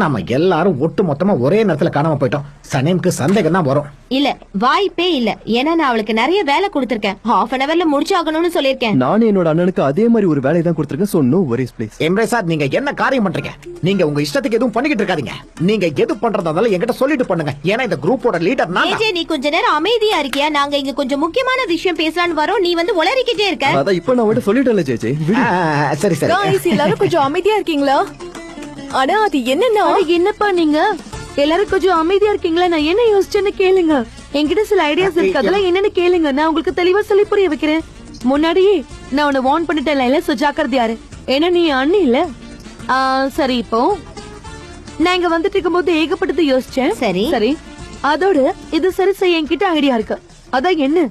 நாம எல்லாரும் ஒட்டு மொத்தமா ஒரே நேரத்துல காணாம போயிட்டோம். சனேம்க்கு சந்தேகம் தான் வரும். இல்ல, வாய்ப்பே இல்ல. ஏன்னா நான் அவளுக்கு நிறைய வேலை கொடுத்திருக்கேன். half an hourல முடிச்சாகணும்னு சொல்லிருக்கேன். நான் என்னோட அண்ணனுக்கு அதே மாதிரி ஒரு வேலையை தான் கொடுத்திருக்கேன். So no worries please. Emre sir, நீங்க என்ன காரியம் பண்றீங்க? நீங்க உங்க இஷ்டத்துக்கு எதுவும் பண்ணிக்கிட்டு இருக்காதீங்க. நீங்க எது பண்றதால என்கிட்ட சொல்லிட்டு பண்ணுங்க. ஏன்னா இந்த குரூப்போட லீடர் நான். நீ கொஞ்ச நேரம் அமைதியா இருக்கியா? நாங்க இங்க கொஞ்சம் முக்கியமான விஷயம் பேசலாம்னு வரோம். நீ வந்து உளறிக்கிட்டே இருக்க. அதான் இப்ப நான் வந்து சொல்லிட்டேன்ல ஜேஜே. சரி சரி. गाइस எல்லாரும் கொஞ்சம் அமைதியா இருக்கீங்களா? ஆனா அது என்னப்பா நீங்க எல்லாரும் கொஞ்சம் அமைதியா இருக்கீங்களா? நான் என்ன யோசிச்சேன்னு கேளுங்க. என்கிட்ட சில ஐடியாஸ் இருக்கு. அதெல்லாம் என்னன்னு கேளுங்க. நான் உங்களுக்கு தெளிவா சொல்லி புரிய வைக்கிறேன். முன்னாடியே நான் உன்னை வார்ன் பண்ணிட்டேன்ல, சோ ஜாக்கிரதையாரு. ஏன்னா நீ அண்ணி இல்ல. சரி, இப்போ நான் இங்க வந்துட்டு இருக்கும்போது ஏகப்பட்டது யோசிச்சேன். சரி சரி, அதோட இது சரி செய்ய என்கிட்ட ஐடியா இருக்கு. அதான் என்ன?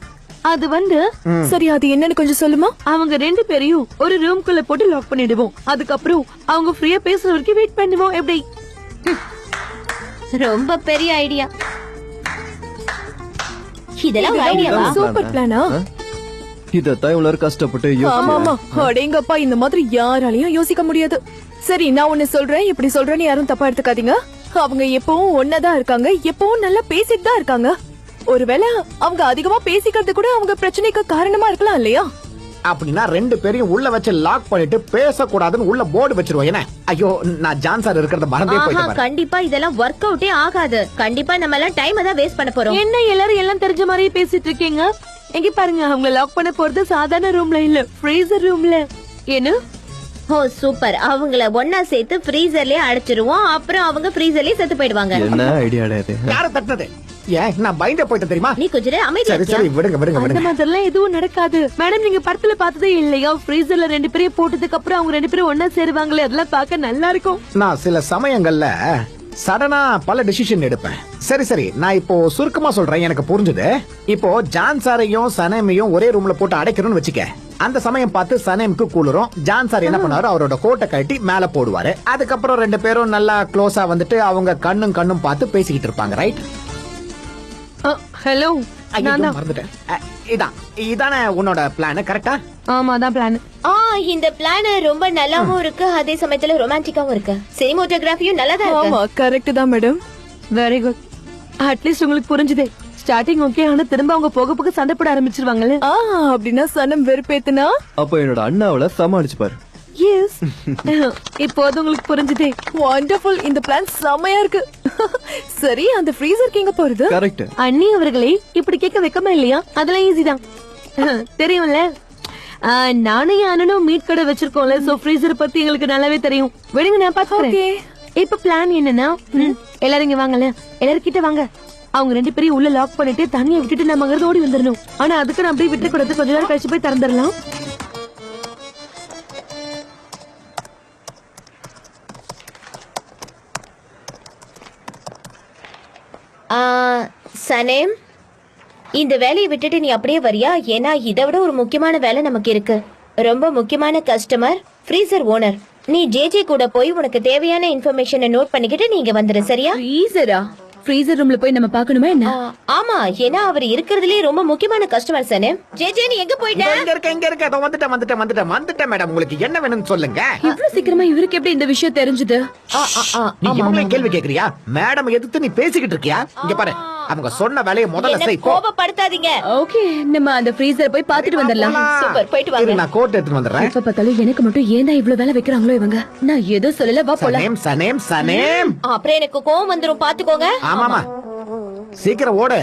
அது வந்து சரி, அது என்னன்னு கொஞ்சம் சொல்லுமா? அவங்க ரெண்டு பேரையும் ஒரு ரூம்குள்ள போட்டு லாக் பண்ணிடுவோம். அதுக்கப்புறம் அவங்க ஃப்ரீயா பேசுற வரைக்கும் வெயிட் பண்ணுவோம். எப்படி? ரொம்ப பெரிய ஐடியா. இதெல்லாம் ஐடியாவா? சூப்பர் பிளானா? இதத்தான் இவ்வளவு கஷ்டப்பட்டு ஆமாமா, அடேங்கப்பா, இந்த மாதிரி யாராலையும் யோசிக்க முடியாது. சரி, நான் ஒண்ணு சொல்றேன். இப்படி சொல்றேன்னு யாரும் தப்பா எடுத்துக்காதீங்க. அவங்க எப்பவும் ஒன்னதான் இருக்காங்க, எப்பவும் நல்லா பேசிட்டு தான் இருக்காங்க. ஒருவேளை அவங்க அதிகமா பேசிக்கிறது கூட அவங்க பிரச்சனைக்கு காரணமா இருக்கலாம் இல்லையா? அப்படின்னா ரெண்டு பேரையும் உள்ள வச்சு லாக் பண்ணிட்டு பேசக்கூடாதுன்னு உள்ள போர்டு வச்சிருவோம். என்ன? ஐயோ, நான் ஜான் சார் இருக்கிறத மறந்தே போயிட்டேன். கண்டிப்பா இதெல்லாம் ஒர்க் அவுட்டே ஆகாது. கண்டிப்பா நம்ம எல்லாம் டைம் தான் வேஸ்ட் பண்ண போறோம். என்ன எல்லாரும் எல்லாம் தெரிஞ்ச மாதிரியே பேசிட்டு இருக்கீங்க? எங்க பாருங்க, அவங்க லாக் பண்ண போறது சாதாரண ரூம்ல இல்ல, ஃப்ரீசர் ரூம்ல. என்ன? ஓ சூப்பர். அவங்கள ஒன்னா சேர்த்து ஃப்ரீசர்லயே அடைச்சிருவோம். அப்புறம் அவங்க ஃப்ரீசர்லயே செத்து போயிடுவாங்க. என்ன ஐடியாடா இது? யார தட்டினது? ஏன் நான் பயந்தே போயிட்டேன் தெரியுமா? நீ கொஞ்ச நேரம் அமைதியா சரி சரி, விடுங்க விடுங்க அந்த விடுங்க. மாதிரிலாம் எதுவும் நடக்காது மேடம். நீங்க படத்துல பார்த்ததே இல்லையா? ஃப்ரீசர்ல ரெண்டு பேரையும் போட்டதுக்கு அப்புறம் அவங்க ரெண்டு பேரும் ஒன்னா சேருவாங்களே, அதெல்லாம் பார்க்க நல்லா இருக்கும். நான் சில சமயங்கள்ல சடனா பல டிசிஷன் எடுப்பேன். சரி சரி, நான் இப்போ சுருக்கமா சொல்றேன், எனக்கு புரிஞ்சுது. இப்போ ஜான் சாரையும் சனேமையும் ஒரே ரூம்ல போட்டு அடைக்கணும்னு வச்சுக்க. அந்த சமயம் பார்த்து சனேமுக்கு கூளுரும். ஜான் சார் என்ன பண்ணாரு, அவரோட கோட்டை கட்டி மேல போடுவாரு. அதுக்கப்புறம் ரெண்டு பேரும் நல்லா க்ளோஸா வந்துட்டு அவங்க கண்ணும் பார்த்து பேசிக்கிட்டு இருப்பாங்க. ரைட்? ஹலோ, மறந்துட்டேன். இதானே உன்னோட பிளான்? கரெக்டா? ஆமா, அதான் பிளான். இந்த பிளான் ரொம்ப நல்லாவும் இருக்கு, அதே சமயத்துல ரொமான்டிக்காவும் இருக்கு. சினிமோட்டோகிராஃபியும் நல்லா தான் இருக்கு. ஆமா, கரெக்ட் தான் மேடம். Very good. அட்லீஸ்ட் உங்களுக்கு புரிஞ்சுதே. ஸ்டார்டிங் ஓகே, ஆனா திரும்ப அவங்க போக போக சண்டை போட ஆரம்பிச்சிருவாங்கல்ல. அப்படின்னா சனம் வெறுப்பேத்துனா அப்ப என்னோட அண்ணாவள சமாளிச்சு பாரு. எஸ், இப்போது உங்களுக்கு புரிஞ்சுதே. வண்டர்ஃபுல். இந்த பிளான் செமையா இருக்கு. சரி, அந்த ஃப்ரீசர் எங்க போறது? கரெக்ட். அண்ணி அவர்களே, இப்படி கேட்க வைக்கமா இல்லையா? அதெல்லாம் ஈஸி தான், தெரியும்ல. நானும் என் அண்ணனும் மீட் கடை வச்சிருக்கோம்ல, சோ ஃப்ரீசர் பத்தி எங்களுக்கு நல்லாவே தெரியும். விடுங்க, நான் பாத்துக்கிறேன். இப்ப பிளான் என்னன்னா, எல்லாரும் இங்க வாங்கல, எல்லாரும் கிட்ட வாங்க. அவங்க ரெண்டு பேரையும் உள்ள லாக் பண்ணிட்டு தண்ணியை விட்டுட்டு நம்ம அங்கிருந்து ஓடி வந்துடணும். ஆனா அதுக்கு நான் அப்படியே விட்டு கூடாது, கொஞ்ச நேரம் கழிச்சு போய் திறந்துடலாம். சனேம், இந்த வேலையை விட்டுட்டு நீ அப்படியே வரியா? ஏன்னா இதை விட ஒரு முக்கியமான வேலை நமக்கு இருக்கு. ரொம்ப முக்கியமான கஸ்டமர், ஃப்ரீசர் ஓனர். நீ ஜேஜே கூட போய் உனக்கு தேவையான இன்ஃபர்மேஷனை நோட் பண்ணிக்கிட்டு நீங்க வந்துரு, சரியா? ஃப்ரீசரா? ஃப்ரீசர் ரூம்ல போய் நம்ம பார்க்கணுமா என்ன? ஆமா, ஏன்னா அவர் இருக்கிறதுலயே ரொம்ப முக்கியமான கஸ்டமர். சனேம், ஜேஜே நீ எங்க போயிட்ட? இங்க இருக்க. அதோ வந்துட்டேன் மேடம். உங்களுக்கு என்ன வேணும்னு சொல்லுங்க. இவ்வளவு சீக்கிரமா இவருக்கு எப்படி இந்த விஷயம் தெரிஞ்சது? நீ இவங்களே கேள்வி கேக்குறியா? மேடம் எதிர்த்து நீ பேசிக்கிட்டு இருக்கியா? இங்க பாரு, அவங்க சொன்ன வேலையை முதல்ல செய். கோபப்படுத்தாதீங்க. ஓகே, நம்ம அந்த ஃப்ரீசர் போய் பாத்துட்டு வந்துடலாம். சூப்பர், போயிட்டு வாங்க. நான் கோட் எடுத்து வந்துடுறேன். எப்ப பார்த்தாலும் எனக்கு மட்டும் ஏன் தான் இவ்வளவு வேலை வைக்கிறாங்களோ இவங்க? நான் ஏதோ சொல்லல, வா போலாம். சனேம். அப்புறம் எனக்கு கோவம் வந்துரும், பாத்துக்கோங்க. ஆமாமா, சீக்கிரம் ஓடு.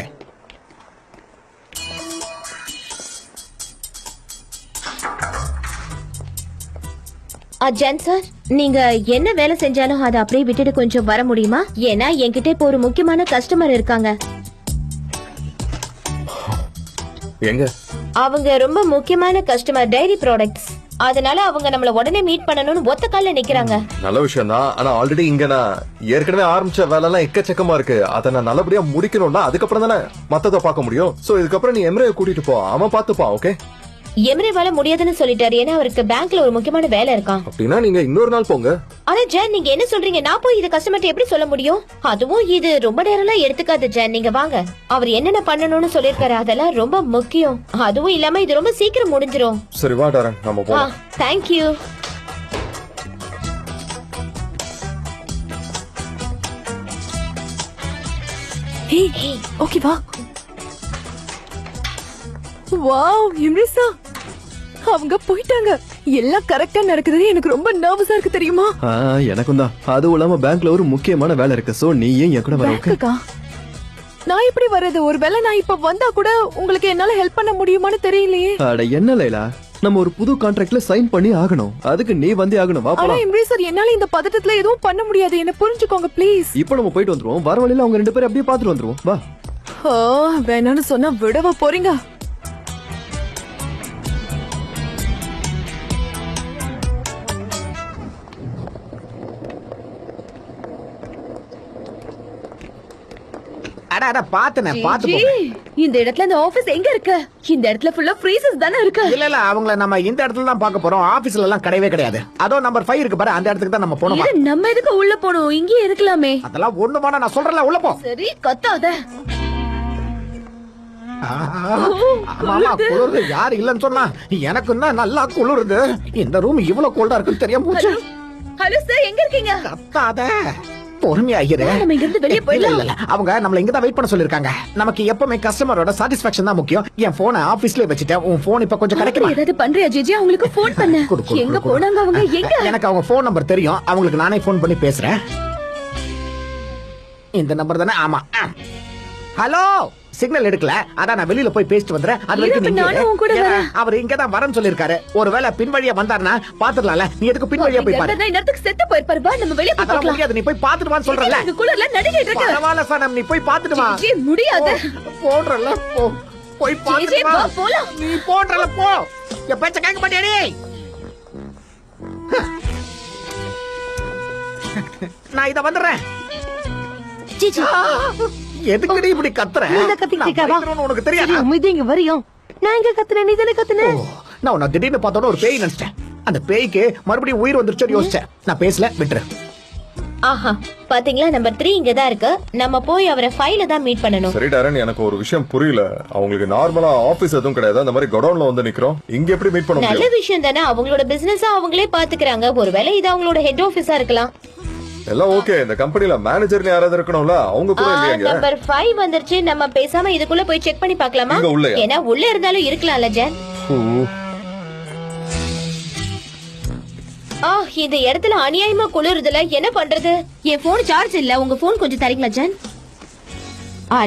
ஜான் சார், நீங்க என்ன வேலை செஞ்சாலும் அதை அப்படியே விட்டுட்டு கொஞ்சம் வர முடியுமா? ஏன்னா என்கிட்ட இப்போ ஒரு முக்கியமான கஸ்டமர் இருக்காங்க. எங்க? அவங்க ரொம்ப முக்கியமான கஸ்டமர், டைரி ப்ராடக்ட்ஸ். அதனால அவங்க நம்மள உடனே மீட் பண்ணணும்னு ஒத்த கால்ல நிக்கிறாங்க. நல்ல விஷயம் தான். ஆனா ஆல்ரெடி இங்க நான் ஏற்கனவே ஆரம்பிச்ச வேலை எல்லாம் எக்கச்சக்கமா இருக்கு. அதை நான் நல்லபடியா முடிக்கணும்னா அதுக்கப்புறம் தானே மத்தத பார்க்க முடியும். சோ இதுக்கப்புறம் நீ எம்ரே கூட்டிட்டு போ, அவன் பாத்துப்பான். ஓகே? எம்ரேவால முடியாதுன்னு சொல்லிட்டாரு, ஏன்னா அவருக்கு பேங்க்ல ஒரு முக்கியமான வேலை இருக்கான். அப்படின்னா நீங்க இன்னொரு நாள் போங்க. ஆனா ஜான், நீங்க என்ன சொல்றீங்க? நான் போய் இத கஸ்டமர்ட்ட எப்படி சொல்ல முடியும்? அதுவும் இது ரொம்ப நேரம்லாம் எடுத்துக்காது ஜான், நீங்க வாங்க. அவர் என்னென்ன பண்ணணும்னு சொல்லிருக்காரு, அதெல்லாம் ரொம்ப முக்கியம். அதுவும் இல்லாம இது ரொம்ப சீக்கிரம் முடிஞ்சிரும். சரி வா டாரன், நம்ம போலாம். தேங்க்யூ. ஏய் ஓகே வா. வாவ் இம்ரிசா, அவங்க போயிட்டாங்க. எல்லாம் கரெக்டா நடக்குது. எனக்கு ரொம்ப நர்வஸா இருக்கு தெரியுமா? எனக்கும் தான். அதுவும் இல்லாம பேங்க்ல ஒரு முக்கியமான வேலை இருக்கு. சோ நீ ஏன் என் கூட வர? ஓகே. பேங்க்குக்கா? நான் எப்படி வர்றது? ஒருவேளை நான் இப்ப வந்தா கூட உங்களுக்கு என்னால ஹெல்ப் பண்ண முடியுமான்னு தெரியலையே. அட என்ன லைலா, நம்ம ஒரு புது கான்ட்ராக்ட்ல சைன் பண்ணி ஆகணும். அதுக்கு நீ வந்தே ஆகணும். வா ஆனா போலாம். இம்ரிசர், என்னால இந்த பதட்டத்துல எதுவும் பண்ண முடியாது. என்ன புரிஞ்சுக்கோங்க ப்ளீஸ். இப்போ நம்ம போயிட்டு வந்துருவோம். வர வழியில அவங்க 2 பேரும் அப்படியே பாத்துட்டு வந்துருவோம். வா. வேணான்னு சொன்னா விடவா போறீங்க? அட பாத்துனே பாத்து ஜி, போங்க. இந்த இடத்துல இந்த ஆபீஸ் எங்க இருக்கு? இந்த இடத்துல ஃபுல்லா ஃப்ரீசஸ் தானே இருக்கு. இல்ல அவங்கள நம்ம இந்த இடத்துல தான் பார்க்க போறோம். ஆபீஸ்ல எல்லாம் கிடையவே கிடையாது. அதோ நம்பர் 5 இருக்கு பாரு, அந்த இடத்துக்கு தான் நம்ம போறோம். ஏன் நம்ம எதுக்கு உள்ள போறோம்? இங்கே இருக்கலாமே. அதெல்லாம் ஒண்ணுமான நான் சொல்றேன்ல, உள்ள போ. சரி கத்தாத. ஆமா குளிருது. யாரு இல்லன்னு சொன்னா? எனக்கு என்ன நல்லா குளிருது. இந்த ரூம் இவ்வளவு கோல்டா இருக்குன்னு தெரியாம போச்சு. ஹலோ சார், எங்க இருக்கீங்க? கத்தாத, பொறுமையா இரு. நம்ம இங்க இருந்து வெளிய இல்ல, போயிடலாம். இல்ல, அவங்க நம்மள இங்க தான் வெயிட் பண்ண சொல்லிருக்காங்க. நமக்கு எப்பவுமே கஸ்டமரோட சாட்டிஸ்பாக்சன் தான் முக்கியம். என் போனை ஆபீஸ்லயே வச்சுட்டேன். உன் போன் இப்ப கொஞ்சம் கிடைக்குமா? ஏதாவது பண்றியா ஜிஜி? அவங்களுக்கு ஃபோன் பண்ணு. குடு, குடு, எங்க குடு, குடு. போனாங்க அவங்க? எங்க? எனக்கு அவங்க போன் நம்பர் தெரியும். அவங்களுக்கு நானே போன் பண்ணி பேசுறேன். இந்த நம்பர் தானே? ஆமா. ஹலோ, சிக்னல் எடுக்கல. அதான் நான் வெளியில போய் பேசிட்டு வந்துறேன். அது வரைக்கும் இரு, நீங்க நானும் உன் கூட வரேன். அவர் இங்க தான் வரேன்னு சொல்லிருக்காரு. ஒருவேளை பின்வழியா வந்தாருன்னா பாத்துடலாம்ல. நீ எதுக்கு பின்வழியா போய் பாரு? இந்த நேரத்துக்கு செத்து போயிருப்பாரு. வா நம்ம வெளிய போய் அதெல்லாம் பார்க்கலாம். முடியாது. நீ போய் பாத்துட்டு வான்னு சொல்றல. இந்த குளிர்ல நடுங்கிட்டு இருக்கு. பரவாயில்ல சனம், நீ போய் பாத்துட்டு வா. ஜி முடியாது. போடுறல போ. போய் பாத்துட்டு ஜி, வா. வா, போலாம். நீ போடுறல போ. என் பேச்ச கேட்க மாட்டியா நீ? நான் இத வந்துடுறேன். ஜிஜி எதுக்கு நீ இப்படி கத்துற? நீதான் கத்திக்கிட்டு இருக்க, வா. நான் பயந்துருவேன்னு உனக்கு தெரியாது. அமைதிங்க வரியும். நான் எங்க கத்துனேன்? நீ தானே கத்துன. நான் உன்னை திடீர்னு பார்த்தோட ஒரு பேய் நினைச்சிட்டேன். அந்த பேய்க்கு மறுபடியும் உயிர் வந்துருச்சு யோசிச்சேன். நான் பேசல, விட்டுரு. ஆஹா, பாத்தீங்களா, நம்பர் 3 இங்க தான் இருக்கு. நம்ம போய் அவரை ஃபைல தான் மீட் பண்ணணும். சரி டாரன், எனக்கு ஒரு விஷயம் புரியல. அவங்களுக்கு நார்மலா ஆபீஸ் எதுவும் கிடையாது. அந்த மாதிரி கோடவுன்ல வந்து நிக்கிறோம். இங்க எப்படி மீட் பண்ண நல்ல முடியும்? விஷயம் தானே. அவங்களோட பிசினஸ் அவங்களே பாத்துக்கிறாங்க. ஒருவேளை இது அவங்களோட ஹெட் ஆபீஸா இருக்கலாம். எல்லாம் ஓகே. இந்த கம்பெனில மேனேஜர்னு யாராவது இருக்கணும்ல? அவங்க கூட இல்லையாங்க? நம்பர் 5 வந்துருச்சு. நம்ம பேசாம இதுக்குள்ள போய் செக் பண்ணி பார்க்கலாமா? இங்க உள்ளயா? ஏன்னா உள்ள இருந்தாலும் இருக்கலாம்ல ஜான். இந்த இடத்துல அநியாயமா குளிருதுல. என்ன பண்றது? என் போன் சார்ஜ் இல்ல. உங்க போன் கொஞ்சம் தரீங்களா ஜான்?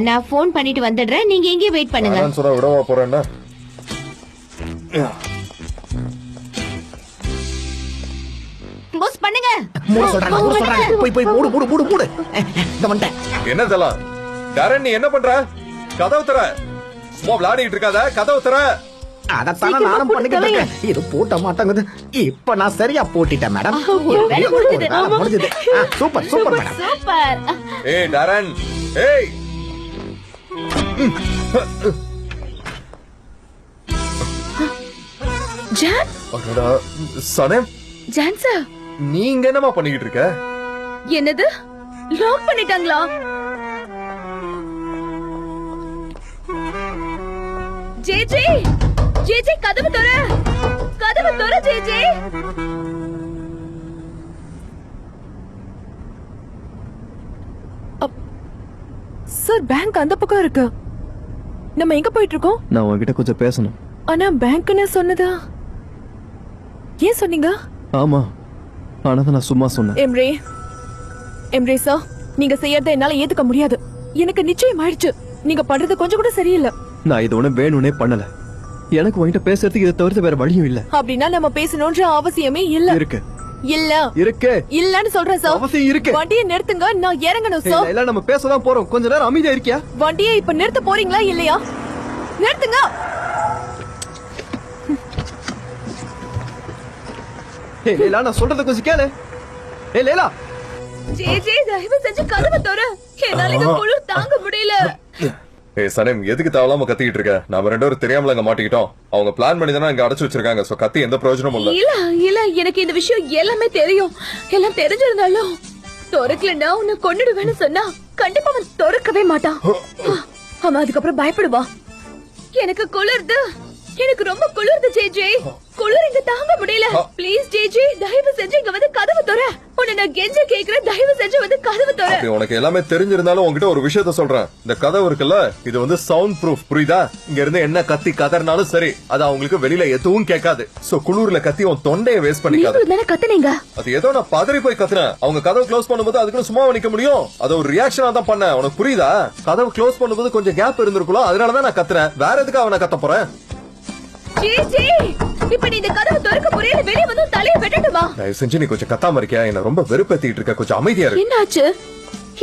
நான் போன் பண்ணிட்டு வந்துடுறேன். நீங்க எங்கே வெயிட் பண்ணுங்க. நான் சொல்ல விடவா போறேன்னா? க்ளோஸ் பண்ணுங்க. மூட சொல்றாங்க. போய் போய் மூடு மூடு மூடு மூடு. இந்த வந்துட்டேன். என்ன இதெல்லாம்? டாரன், நீ என்ன பண்ற? கதவு தர. சும்மா விளையாடிட்டு இருக்காத. கதவு தர. அதத்தான நானும் பண்ணிக்கிட்டு இருக்கேன். இது பூட்ட மாட்டேங்குது. இப்ப நான் சரியா போட்டிட்டேன் மேடம். ஒரு வேலை முடிஞ்சது. வேலை முடிஞ்சது. Super super madam. சூப்பர். ஏய் டாரன், ஏய். ஜான், அடடா, சனம், ஜான் சார். நீ இங்க என்னமா பண்ணிக்கிட்டு இருக்க? என்னது? லாக் பண்ணிட்டாங்களா? ஜேஜே, ஜேஜே கதவு தர. கதவு தர ஜேஜே. சார், பேங்க் அந்த பக்கம் இருக்கு. நம்ம எங்க போயிட்டு இருக்கோம்? நான் உன்கிட்ட கொஞ்சம் பேசணும். ஆனா பேங்க்னு சொன்னதா? ஏன் சொன்னீங்க? ஆமா, ஆனா நான் சும்மா சொன்னேன். எம்ரே சார், நீங்க செய்யறத என்னால ஏத்துக்க முடியாது. எனக்கு நிச்சயம் ஆயிடுச்சு. நீங்க பண்றது கொஞ்சம் கூட சரியில்லை. நான் இது ஒண்ணு வேணும்னே பண்ணல. எனக்கு உன்கிட்ட பேசுறதுக்கு இதை தவிர்த்து வேற வழியும் இல்ல. அப்படின்னா நம்ம பேசணும்ன்ற அவசியமே இல்ல. இருக்கு இல்ல இருக்கு இல்லன்னு சொல்றேன் சார். அவசியம் இருக்கு. வண்டியை நிறுத்துங்க, நான் இறங்கணும் இல்ல சார். இல்ல, நம்ம பேசதான் போறோம். கொஞ்ச நேரம் அமைதியா இருக்கியா? வண்டியை இப்ப நிறுத்த போறீங்களா இல்லையா? நிறுத்துங்க. ஏய் லேலா, நான் சொல்றத கொஞ்சம் கேளு. ஏய் லேலா, ஜே தயவு செஞ்சு கதவை தர. என்னால இந்த குளிர் தாங்க முடியல. ஏய் சனம், எதுக்கு தேவலாம கத்திக்கிட்டு இருக்க? நாம 2 பேரும் தெரியாமல அங்க மாட்டிக்கிட்டோம். அவங்க பிளான் பண்ணி தானே இங்க அடைச்சு வச்சிருக்காங்க. சோ கத்தி எந்த பிரயோஜனமும் இல்ல. இல்ல எனக்கு இந்த விஷயம் எல்லாமே தெரியும். எல்லாம் தெரிஞ்சிருந்தாலும் திறக்கலன்னா உன்னை கொன்னுடுவேன்னு சொன்னா கண்டிப்பா அவன் திறக்கவே மாட்டான். அவன் அதுக்கப்புறம் பயப்படுவா. எனக்கு குளிர்து. எனக்கு ரொம்ப குளிருது ஜேஜே. குளிர் இங்க தாங்க முடியல. ப்ளீஸ் ஜேஜே, தயவு செஞ்சு இங்க வந்து கதவு தர. உன்னை நான் கெஞ்ச கேக்குறேன், தயவு செஞ்சு வந்து கதவு தர. அப்படி உனக்கு எல்லாமே தெரிஞ்சிருந்தாலும் உன்கிட்ட ஒரு விஷயத்த சொல்றேன். இந்த கதவு இருக்குல்ல, இது வந்து சவுண்ட் ப்ரூஃப், புரியுதா? இங்க இருந்து என்ன கத்தி கதறினாலும் சரி, அது அவங்களுக்கு வெளியில எதுவும் கேட்காது. சோ குளூர்ல கத்தி உன் தொண்டையை வேஸ்ட் பண்ணிக்காது. நீங்க தானே கத்துனீங்க. அது ஏதோ நான் பதறி போய் கத்துனேன். அவங்க கதவு க்ளோஸ் பண்ணும்போது அதுக்குள்ள சும்மா நிக்க முடியும்? அது ஒரு ரியாக்ஷனா தான் பண்ணேன். உனக்கு புரியுதா? கதவு க்ளோஸ் பண்ணும்போது கொஞ்சம் கேப் இருந்திருக்கலாம், அதனாலதான் நான் கத்துனேன். வேற எதுக்கு அவனை கத்த போறேன்? ஜேஜே, இப்ப நீ இந்த கதவு திறக்க போறேன்னு வெளிய வந்து தலைய வெட்டட்டுமா? தயவு செஞ்சு நீ கொஞ்சம் கத்தாம இருக்கியா? என்ன ரொம்ப வெறுப்பேத்திட்டு இருக்க. கொஞ்சம் அமைதியா இரு. என்னாச்சு?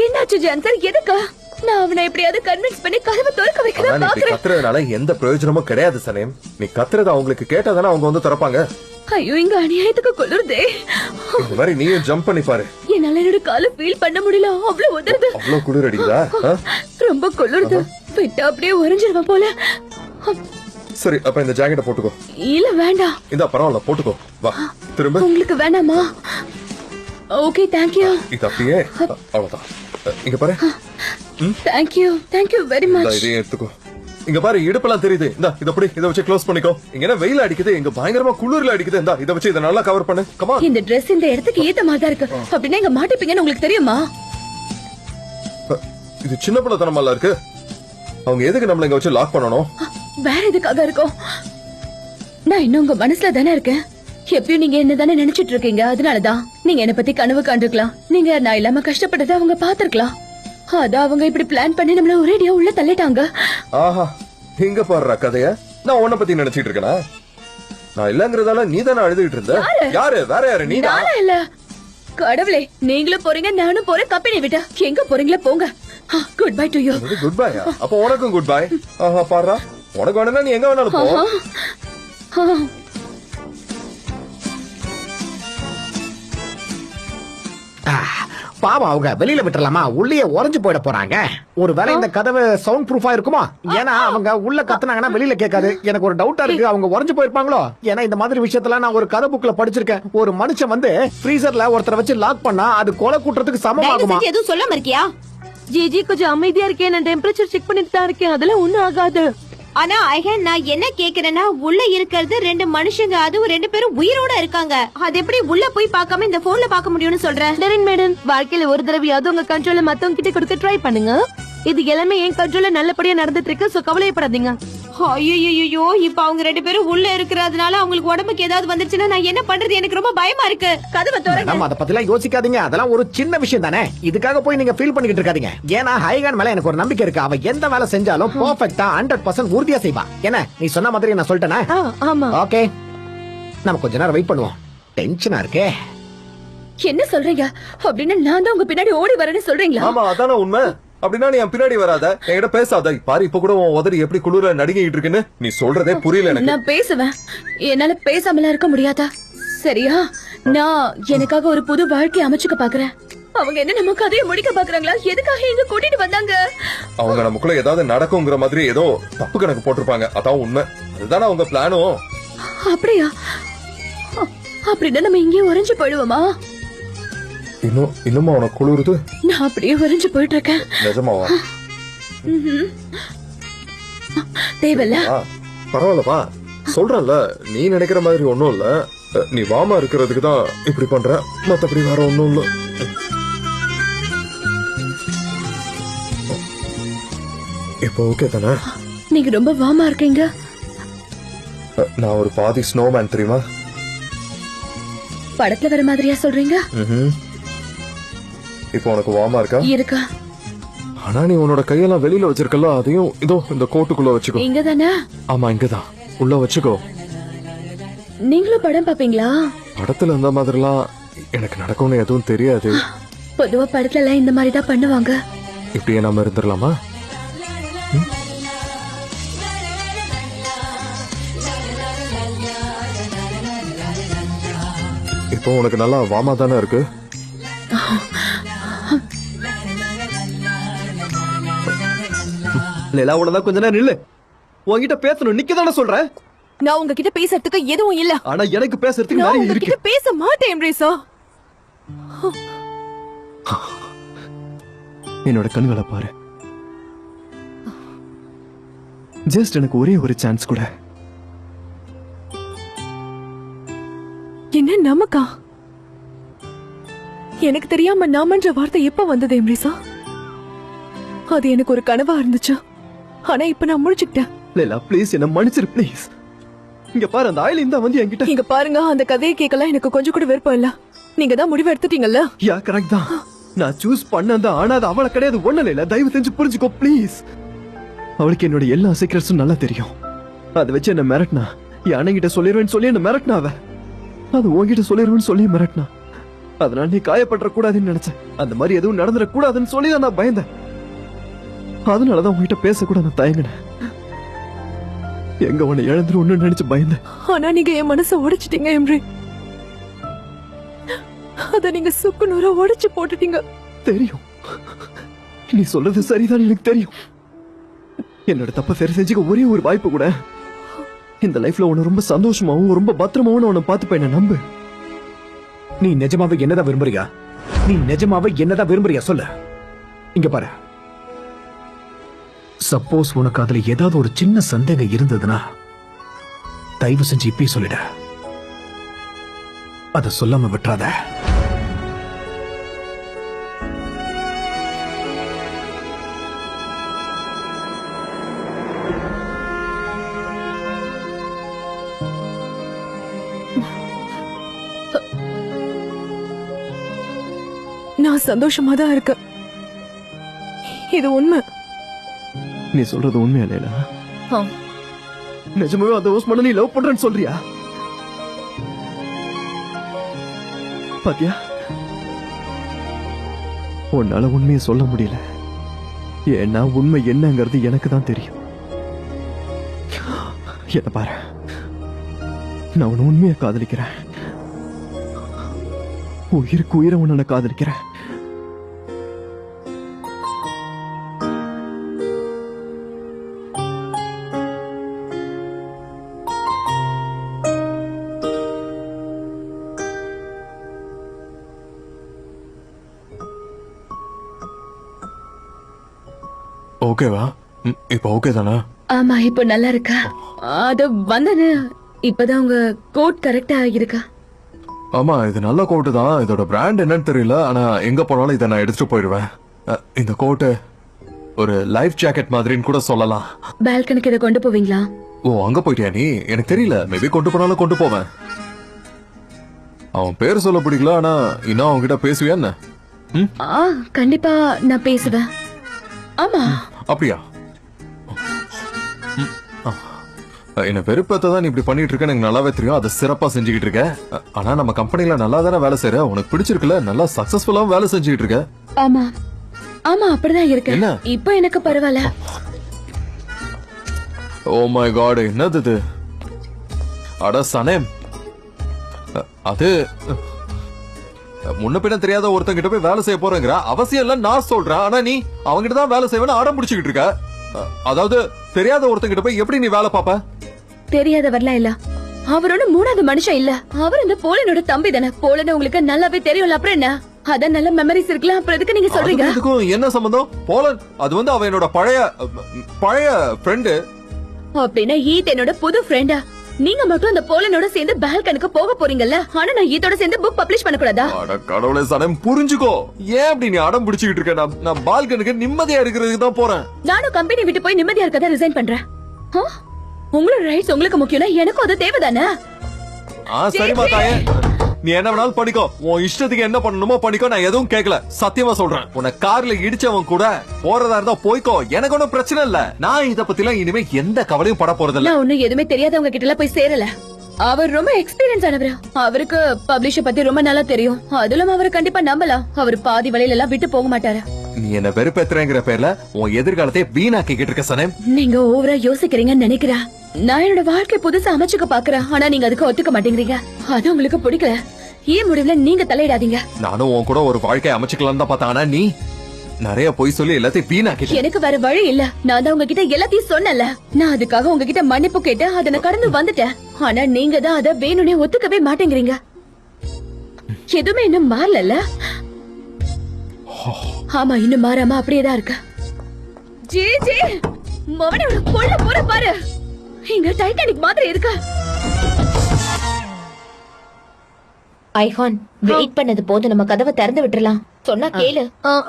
என்னாச்சு ஜான்சன்? எதுக்கு? நான் அவனை எப்படியாவது கன்வின்ஸ் பண்ணி கதவை திறக்க வைக்கிறேன் நீ இப்படி பாக்குறேன். கத்துறதுனால எந்த பிரயோஜனமும் கிடையாது சனேம். நீ கத்துறது அவங்களுக்கு கேட்டாதானே அவங்க வந்து திறப்பாங்க. ஐயோ, இங்க அநியாயத்துக்கு குளிருதே. இந்த மாதிரி நீயும் ஜம்ப் பண்ணி பாரு. என்னால என்னோட கால ஃபீல் பண்ண முடியல. அவ்வளவு உதறுது. அவ்வளவு குளிர் அடிக்குதா? ரொம்ப குளிருது. விட்டா அப்படியே உறைஞ்சிருவேன் போல. சரி, அப்ப இந்த ஜாக்கெட்டை போட்டுக்கோ. இல்ல வேண்டாம். இந்த பரவாயில்ல, போட்டுக்கோ. வா திரும்ப. உங்களுக்கு வேணாமா? Okay, thank you. இது அப்படியே அவ்வளவுதான். இங்க பாரு. தேங்க்யூ, தேங்க்யூ வெரி இந்தா, மச். இதையும் எடுத்துக்கோ. இங்க பாரு, இடுப்பெல்லாம் தெரியுது. இந்த இத அப்படி இத வச்சு க்ளோஸ் பண்ணிக்கோ. இங்க என்ன வெயில் அடிக்குது, இங்க பயங்கரமா குளிர்ல அடிக்குது. இந்த இத வச்சு இத நல்லா கவர் பண்ணு. Come on. இந்த Dress இந்த இடத்துக்கு ஏத்த மாதிரி தான் இருக்கு. அப்படின்னா இங்க மாட்டிப்பீங்கன்னு உங்களுக்கு தெரியுமா? இது சின்ன பிள்ளைத்தனமால இருக்கு. அவங்க எதுக்கு நம்மள இங்க வச்சு லாக் பண்ணணும்? வேற எதுக்காக இருக்கும்? நான் இன்னும் உங்க மனசுல தானே இருக்கேன். எப்பயும் நீங்க என்ன தானே நினைச்சிட்டு இருக்கீங்க. அதனாலதான் நீங்க என்ன பத்தி கனவு காண்டிருக்கலாம். நீங்க நான் இல்லாம கஷ்டப்பட்டதை அவங்க பாத்திருக்கலாம். அதான் அவங்க இப்படி பிளான் பண்ணி நம்மள ஒரேடியா உள்ள தள்ளிட்டாங்க. ஆஹா, இங்க பாருடா கதைய. நான் உன்ன பத்தி நினைச்சிட்டு இருக்கேனா? நான் இல்லங்கறதால நீ தானே அழுதுகிட்டு இருந்த. யாரு? வேற யாரு? நீ தான். நானா இல்ல. கடவுளே, நீங்களும் போறீங்க, நானும் போறேன். கம்பெனி விட்டா எங்க போறீங்களா போங்க. Good bye to you. Good bye. அப்ப உனக்கும் குட் பை. ஆஹா, பாருடா. உனக்கு வேணும்னா நீ எங்க வேணாலும் போ. பாவம், அவங்க வெளியில விட்டுறலாமா? உள்ளே உறைஞ்சு போயிட போறாங்க. ஒருவேளை இந்த கதவு சவுண்ட் ப்ரூஃபா இருக்குமா? ஏன்னா அவங்க உள்ள கத்துனாங்கன்னா வெளியில கேட்காது. எனக்கு ஒரு டவுட்டா இருக்கு, அவங்க உறைஞ்சு போயிருப்பாங்களோ? ஏன்னா இந்த மாதிரி விஷயத்துல நான் ஒரு கதை புக்ல படிச்சிருக்கேன். ஒரு மனுஷன் வந்து ஃப்ரீசர்ல ஒருத்தரை வச்சு லாக் பண்ணா அது கொலை கூட்டுறதுக்கு சமமாகுமா? எதுவும் சொல்லாம இருக்கியா? ஜிஜி, கொஞ்சம் அமைதியா இருக்கேன். நான் டெம்பரேச்சர் செக் பண்ணிட்டு தான் இருக்கேன். அதெல்லாம் ஒண்ணும் ஆகாது. ஆனா ஐகன், நான் என்ன கேக்குறேன்னா, உள்ள இருக்கிறது 2 மனுஷங்க, அதுவும் 2 பேரும் உயிரோட இருக்காங்க. அது எப்படி உள்ள போய் பார்க்காம இந்த போன்ல பார்க்க முடியும்னு சொல்றேன்? டெரின் மேடன், வாழ்க்கையில ஒரு தடவையாவது உங்க கண்ட்ரோல மத்தவங்க கிட்ட கொடுக்க ட்ரை பண்ணுங்க. இது எல்லாமே என் கண்ட்ரோல நல்லபடியா நடந்துட்டு இருக்கு. சோ கவலைப்படாதீங்க. ஐயோ, இப்ப அவங்க 2 பேரும் உள்ள இருக்கிறதுனால அவங்களுக்கு உடம்புக்கு ஏதாவது வந்துருச்சுன்னா நான் என்ன பண்றது? எனக்கு ரொம்ப பயமா இருக்கு. கதவை திறங்க. நம்ம அத பத்திலாம் யோசிக்காதீங்க. அதெல்லாம் ஒரு சின்ன விஷயம் தானே. இதுக்காக போய் நீங்க ஃபீல் பண்ணிக்கிட்டு இருக்காதீங்க. ஏன்னா ஹைகான் மேல எனக்கு ஒரு நம்பிக்கை இருக்கு. அவ எந்த வேலை செஞ்சாலும் பெர்ஃபெக்ட்டா 100% உறுதியா செய்வா. என்ன நீ சொன்ன மாதிரி நான் சொல்லிட்டேனா? ஆமா. ஓகே, நம்ம கொஞ்ச நேரம் வெயிட் பண்ணுவோம். டென்ஷனா இருக்கே. என்ன சொல்றீங்க? அப்படின்னா நான் தான் உங்க பின்னாடி ஓடி வரேன்னு சொல்றீங்களா? ஆமா, அதானே உண்மை. அப்படின்னா நீ என் பின்னாடி வராத, என்கிட்ட பேசாத. பாரு, இப்ப கூட உன் உதறி எப்படி குளிர நடுங்கிட்டு இருக்குன்னு. நீ சொல்றதே புரியல எனக்கு. நான் பேசுவேன். என்னால பேசாமலாம் இருக்க முடியாதா? சரியா? நான் எனக்காக ஒரு புது வாழ்க்கை அமைச்சுக்க பாக்குறேன். அவங்க என்ன நம்ம கதையை முடிக்க பாக்குறாங்களா? எதுக்காக இங்க கூட்டிட்டு வந்தாங்க? அவங்க நமக்குள்ள ஏதாவது நடக்குங்கிற மாதிரி ஏதோ தப்பு கணக்கு போட்டிருப்பாங்க. அதான் உண்மை. அதுதானே அவங்க பிளானும். அப்படியா? அப்படின்னா நம்ம இங்கே உறைஞ்சு போயிடுவோமா? இன்னுமா உனக்கு குளிருது? நான் அப்படியே உறைஞ்சு போயிட்டு இருக்கேன். நிஜமாவா? தேவையில்ல. பரவாயில்லப்பா, சொல்றேன்ல, நீ நினைக்கிற மாதிரி ஒண்ணும் இல்ல. நீ வாமா இருக்கிறதுக்கு தான் இப்படி பண்ற, மத்தபடி வேற ஒண்ணும் இல்ல. இப்போ ஓகே தானே? நீங்க ரொம்ப வாமா இருக்கீங்க. நான் ஒரு பாதி ஸ்னோமேன் தெரியுமா? படத்துல வர மாதிரியா சொல்றீங்க? இப்போ உனக்கு வாமா இருக்கா? இருக்கா. ஆனா நீ உன்னோட கையெல்லாம் வெளியில வச்சிருக்கல, அதையும் இதோ இந்த கோட்டுக்குள்ள வச்சுக்கோ. இங்க தானே? ஆமா, இங்கதான். உள்ள வச்சுக்கோ. நீங்களும் படம் பாப்பீங்களா? படத்துல இந்த மாதிரிலாம் எனக்கு நடக்கும்னு எதுவும் தெரியாது. பொதுவா படத்துல எல்லாம் இந்த மாதிரி தான் பண்ணுவாங்க. இப்படியே நாம இருந்துடலாமா? இப்போ உனக்கு நல்லா வாமா தானே இருக்கு? அவ்வளவுதான். கொஞ்ச நேரம் நில்லு. உன்கிட்ட பேசணும். நிக்க தானே சொல்றேன். நான் உங்ககிட்ட பேசுறதுக்கு எதுவும் இல்ல. ஆனா எனக்கு பேசுறதுக்கு நான் நிறைய இருக்கு. உங்ககிட்ட பேச மாட்டேன் எம்ரேசா. என்னோட கண்களை பாரு. ஜஸ்ட் எனக்கு ஒரே ஒரு சான்ஸ் கூட. எனக்கு தெரியாம நாமன்ற வார்த்தை எப்ப வந்தது எம்ரிசா? அது எனக்கு ஒரு கனவா இருந்துச்சு. ஆனா இப்ப நான் முழிச்சுக்கிட்டேன். லைலா ப்ளீஸ் என்ன மன்னிச்சிரு ப்ளீஸ். இங்க பாரு அந்த ஆயிலின் தான் வந்து என்கிட்ட. இங்க பாருங்க, அந்த கதையை கேட்கலாம் எனக்கு கொஞ்சம் கூட விருப்பம் இல்ல. நீங்க தான் முடிவு எடுத்துட்டீங்கல்ல. யா கரெக்ட் தான். நான் சூஸ் பண்ணதான். ஆனா அது அவளை கிடையாது, ஒண்ணு இல்ல. தயவு செஞ்சு புரிஞ்சுக்கோ ப்ளீஸ். அவளுக்கு என்னோட எல்லா சீக்கிரட்ஸும் நல்லா தெரியும். அதை வச்சு என்ன மிரட்டினா. என் அண்ணங்கிட்ட சொல்லிடுவேன்னு சொல்லி என்ன மிரட்டினா. அவ அது உன்கிட்ட சொல்லிடுவேன்னு சொல்லி மிரட்டினா. அதனால நீ காயப்பட்டுற கூடாதுன்னு நினைச்சேன். அந்த மாதிரி எதுவும் நடந்துடக்கூடாதுன்னு சொல்லி தான் நான் பயந்தேன். அதனாலதான் உன்கிட்ட பேசக்கூட நான் தயங்கினேன். எங்க உன்னை இழந்துருன்னு நினைச்சு பயந்தேன். ஆனா நீங்க என் மனசை உடைச்சிட்டீங்க எம்ரி. அத நீங்க சுக்கு நூறா உடைச்சு போட்டுட்டீங்க. தெரியும், நீ சொல்றது சரிதான், எனக்கு தெரியும். என்னோட தப்ப சரி செஞ்சுக்க ஒரே ஒரு வாய்ப்பு கூட. இந்த லைஃப்ல உன்னை ரொம்ப சந்தோஷமாவும் ரொம்ப பத்திரமாவும் உன்னை பார்த்துப்ப, என்ன நம்பு. நீ நிஜமாவே என்னதான் விரும்புறியா? நீ நிஜமாவே என்னதான் விரும்புறியா சொல்லு. இங்க பாரு, சப்போஸ் உனக்கு அதுல ஏதாவது ஒரு சின்ன சந்தேகம் இருந்ததுன்னா தயவு செஞ்சு இப்பயே சொல்லிட. அத சொல்லாம விட்டுறாத. நான் சந்தோஷமா தான் இருக்கேன். இது உண்மை. நீ சொல்றது உண்மையா லைலா? நிஜமாவே அந்த ஓஸ்மான நீ லவ் பண்றேன்னு சொல்றியா? பாத்தியா, உன்னால உண்மையை சொல்ல முடியல. ஏன்னா உண்மை என்னங்கிறது எனக்கு தான் தெரியும். என்ன பாரு, நான் உன்னை உண்மையை காதலிக்கிறேன். உயிருக்கு உயிரை உன்னை காதலிக்கிறேன். ஓகேவா? இப்ப ஓகே தானே? ஆமா, இப்போ நல்லா இருக்கா? அது வந்தது இப்பதான் உங்க கோட் கரெக்டா இருக்கா? ஆமா, இது நல்ல கோட்டு தான். இதோட பிராண்ட் என்னன்னு தெரியல, ஆனா எங்க போனாலும் இதை நான் எடுத்துட்டு போயிடுவேன். இந்த கோட்டு ஒரு லைஃப் ஜாக்கெட் மாதிரின்னு கூட சொல்லலாம். பால்கனிக்கு இதை கொண்டு போவீங்களா? ஓ, அங்க போயிட்டியா நீ? எனக்கு தெரியல, மேபி கொண்டு போனாலும் கொண்டு போவேன். அவன் பேர் சொல்ல பிடிக்கல, ஆனா இன்னும் அவங்க கிட்ட பேசுவியா என்ன? கண்டிப்பா நான் பேசுவேன். ஆமா. அப்படியா? என்ன வெறுப்பத்தான் நீ இப்படி பண்ணிட்டு இருக்க எனக்கு நல்லாவே தெரியும். அதை சிறப்பா செஞ்சுக்கிட்டு இருக்க. ஆனா நம்ம கம்பெனில நல்லா தானே வேலை செய்யற. உனக்கு பிடிச்சிருக்குல, நல்லா சக்சஸ்ஃபுல்லாவும் வேலை செஞ்சுக்கிட்டு இருக்க. ஆமா ஆமா, அப்படிதான் இருக்கு. என்ன இப்போ எனக்கு பரவாயில்ல. ஓ மை காட், என்னது இது? அட சனேம், அது முன்ன பின்ன தெரியாத ஒருத்தன் கிட்ட போய் வேலை செய்ய போறேங்கிற அவசியம் இல்ல நான் சொல்றேன். ஆனா நீ அவங்கிட்ட தான் வேலை செய்வேன்னு அடம் பிடிச்சுக்கிட்டு இருக்க. அதாவது தெரியாத ஒருத்தன் கிட்ட போய் எப்படி நீ வேலை பாப்ப? தெரியாதவர்லாம் இல்ல, அவரோட மூணாவது மனுஷன் இல்ல. அவர் இந்த போலனோட தம்பி தானே. போலன் உங்களுக்கு நல்லாவே தெரியும்ல, அப்புறம் என்ன? அதான் நல்ல மெமரிஸ் இருக்குல்ல, அப்புறம் எதுக்கு நீங்க சொல்றீங்க? அதுக்கும் என்ன சம்பந்தம்? போலன் அது வந்து அவ என்னோட பழைய ஃப்ரெண்டு. அப்படின்னா ஈத் என்னோட புது ஃப்ரெண்டா? நீங்க மட்டும் அந்த போலனோட சேர்ந்து பால்கனுக்கு போக போறீங்கல்ல, ஆனா நான் ஈத்தோட சேர்ந்து புக் பப்ளிஷ் பண்ண கூடாதா? அட கடவுளே சனம், புரிஞ்சுக்கோ. ஏன் அப்படி நீ அடம் பிடிச்சுக்கிட்டு இருக்க? நான் பால்கனுக்கு நிம்மதியா இருக்கிறதுக்கு தான் போறேன். நானும் கம்பெனி விட்டு போய் நிம்மதியா இருக்கதான் ரிசைன் பண்றேன். உங்களோட ரைட்ஸ் உங்களுக்கு முக்கியம்னா எனக்கும் அது தேவைதானே? சரிமா தாயே, நீ என்ன வேணாலும் பண்ணிக்கோ. உன் இஷ்டத்துக்கு என்ன பண்ணணுமோ பண்ணிக்கோ. நான் எதுவும் கேட்கல, சத்தியமா சொல்றேன். உன்னை கார்ல இடிச்சவன் கூட போறதா இருந்தா போய்க்கோ, எனக்கு ஒன்னும் பிரச்சனை இல்ல. நான் இத பத்தி எல்லாம் இனிமே எந்த கவலையும் பட போறதில்ல. நான் ஒன்னும் எதுவுமே தெரியாதவங்க கிட்ட எல்லாம் போய் சேரல. அவர் ரொம்ப எக்ஸ்பீரியன்ஸ் ஆனவர். அவருக்கு பப்ளிஷ பத்தி ரொம்ப நல்லா தெரியும். அதுல அவர் கண்டிப்பா நம்பலாம். அவர் பாதி வழியில எல்லாம் விட்டு போக மாட்டாரு. நீ என்ன வெறுப்பேத்துறேங்கிற பேர்ல உன் எதிர்காலத்தை வீணாக்கிட்டு இருக்க சனேம். நீங்க ஓவரா யோசிக்கிறீங்கன்னு நினைக்கிறேன். நான் என்னோட வாழ்க்கை புதுசா அமைச்சுக்க பாக்குறேன். ஆனா நீங்க அதுக்கு ஒத்துக்க மாட்டேங்கிறீங்க. அது உங்களுக்கு பிடிக்கல. ஏன் முடிவுல நீங்க தலையிடாதீங்க. நானும் உன் கூட ஒரு வாழ்க்கை அமைச்சுக்கலாம் தான் பார்த்தேன். ஆனா நீ நிறைய பொய் சொல்லி எல்லாத்தையும் வீணாக்கிட்ட. எனக்கு வேற வழி இல்ல. நான் தான் உங்ககிட்ட எல்லாத்தையும் சொன்னல. நான் அதுக்காக உங்ககிட்ட மன்னிப்பு கேட்டு அதை நான் கடந்து வந்துட்டேன். ஆனா நீங்க தான் அதை வேணும்னே ஒத்துக்கவே மாட்டேங்கிறீங்க. எதுவுமே இன்னும் மாறல. ஆமா, இன்னும் மாறாம அப்படியேதான் இருக்க. ஜே ஜே மவனோட கொள்ள போற பாரு. இங்க டைட்டானிக் மாதிரி இருக்கா? ஐஹான் வெயிட் பண்ணது போது நம்ம கதவை திறந்து விட்டுறலாம். சொன்னா கேளு.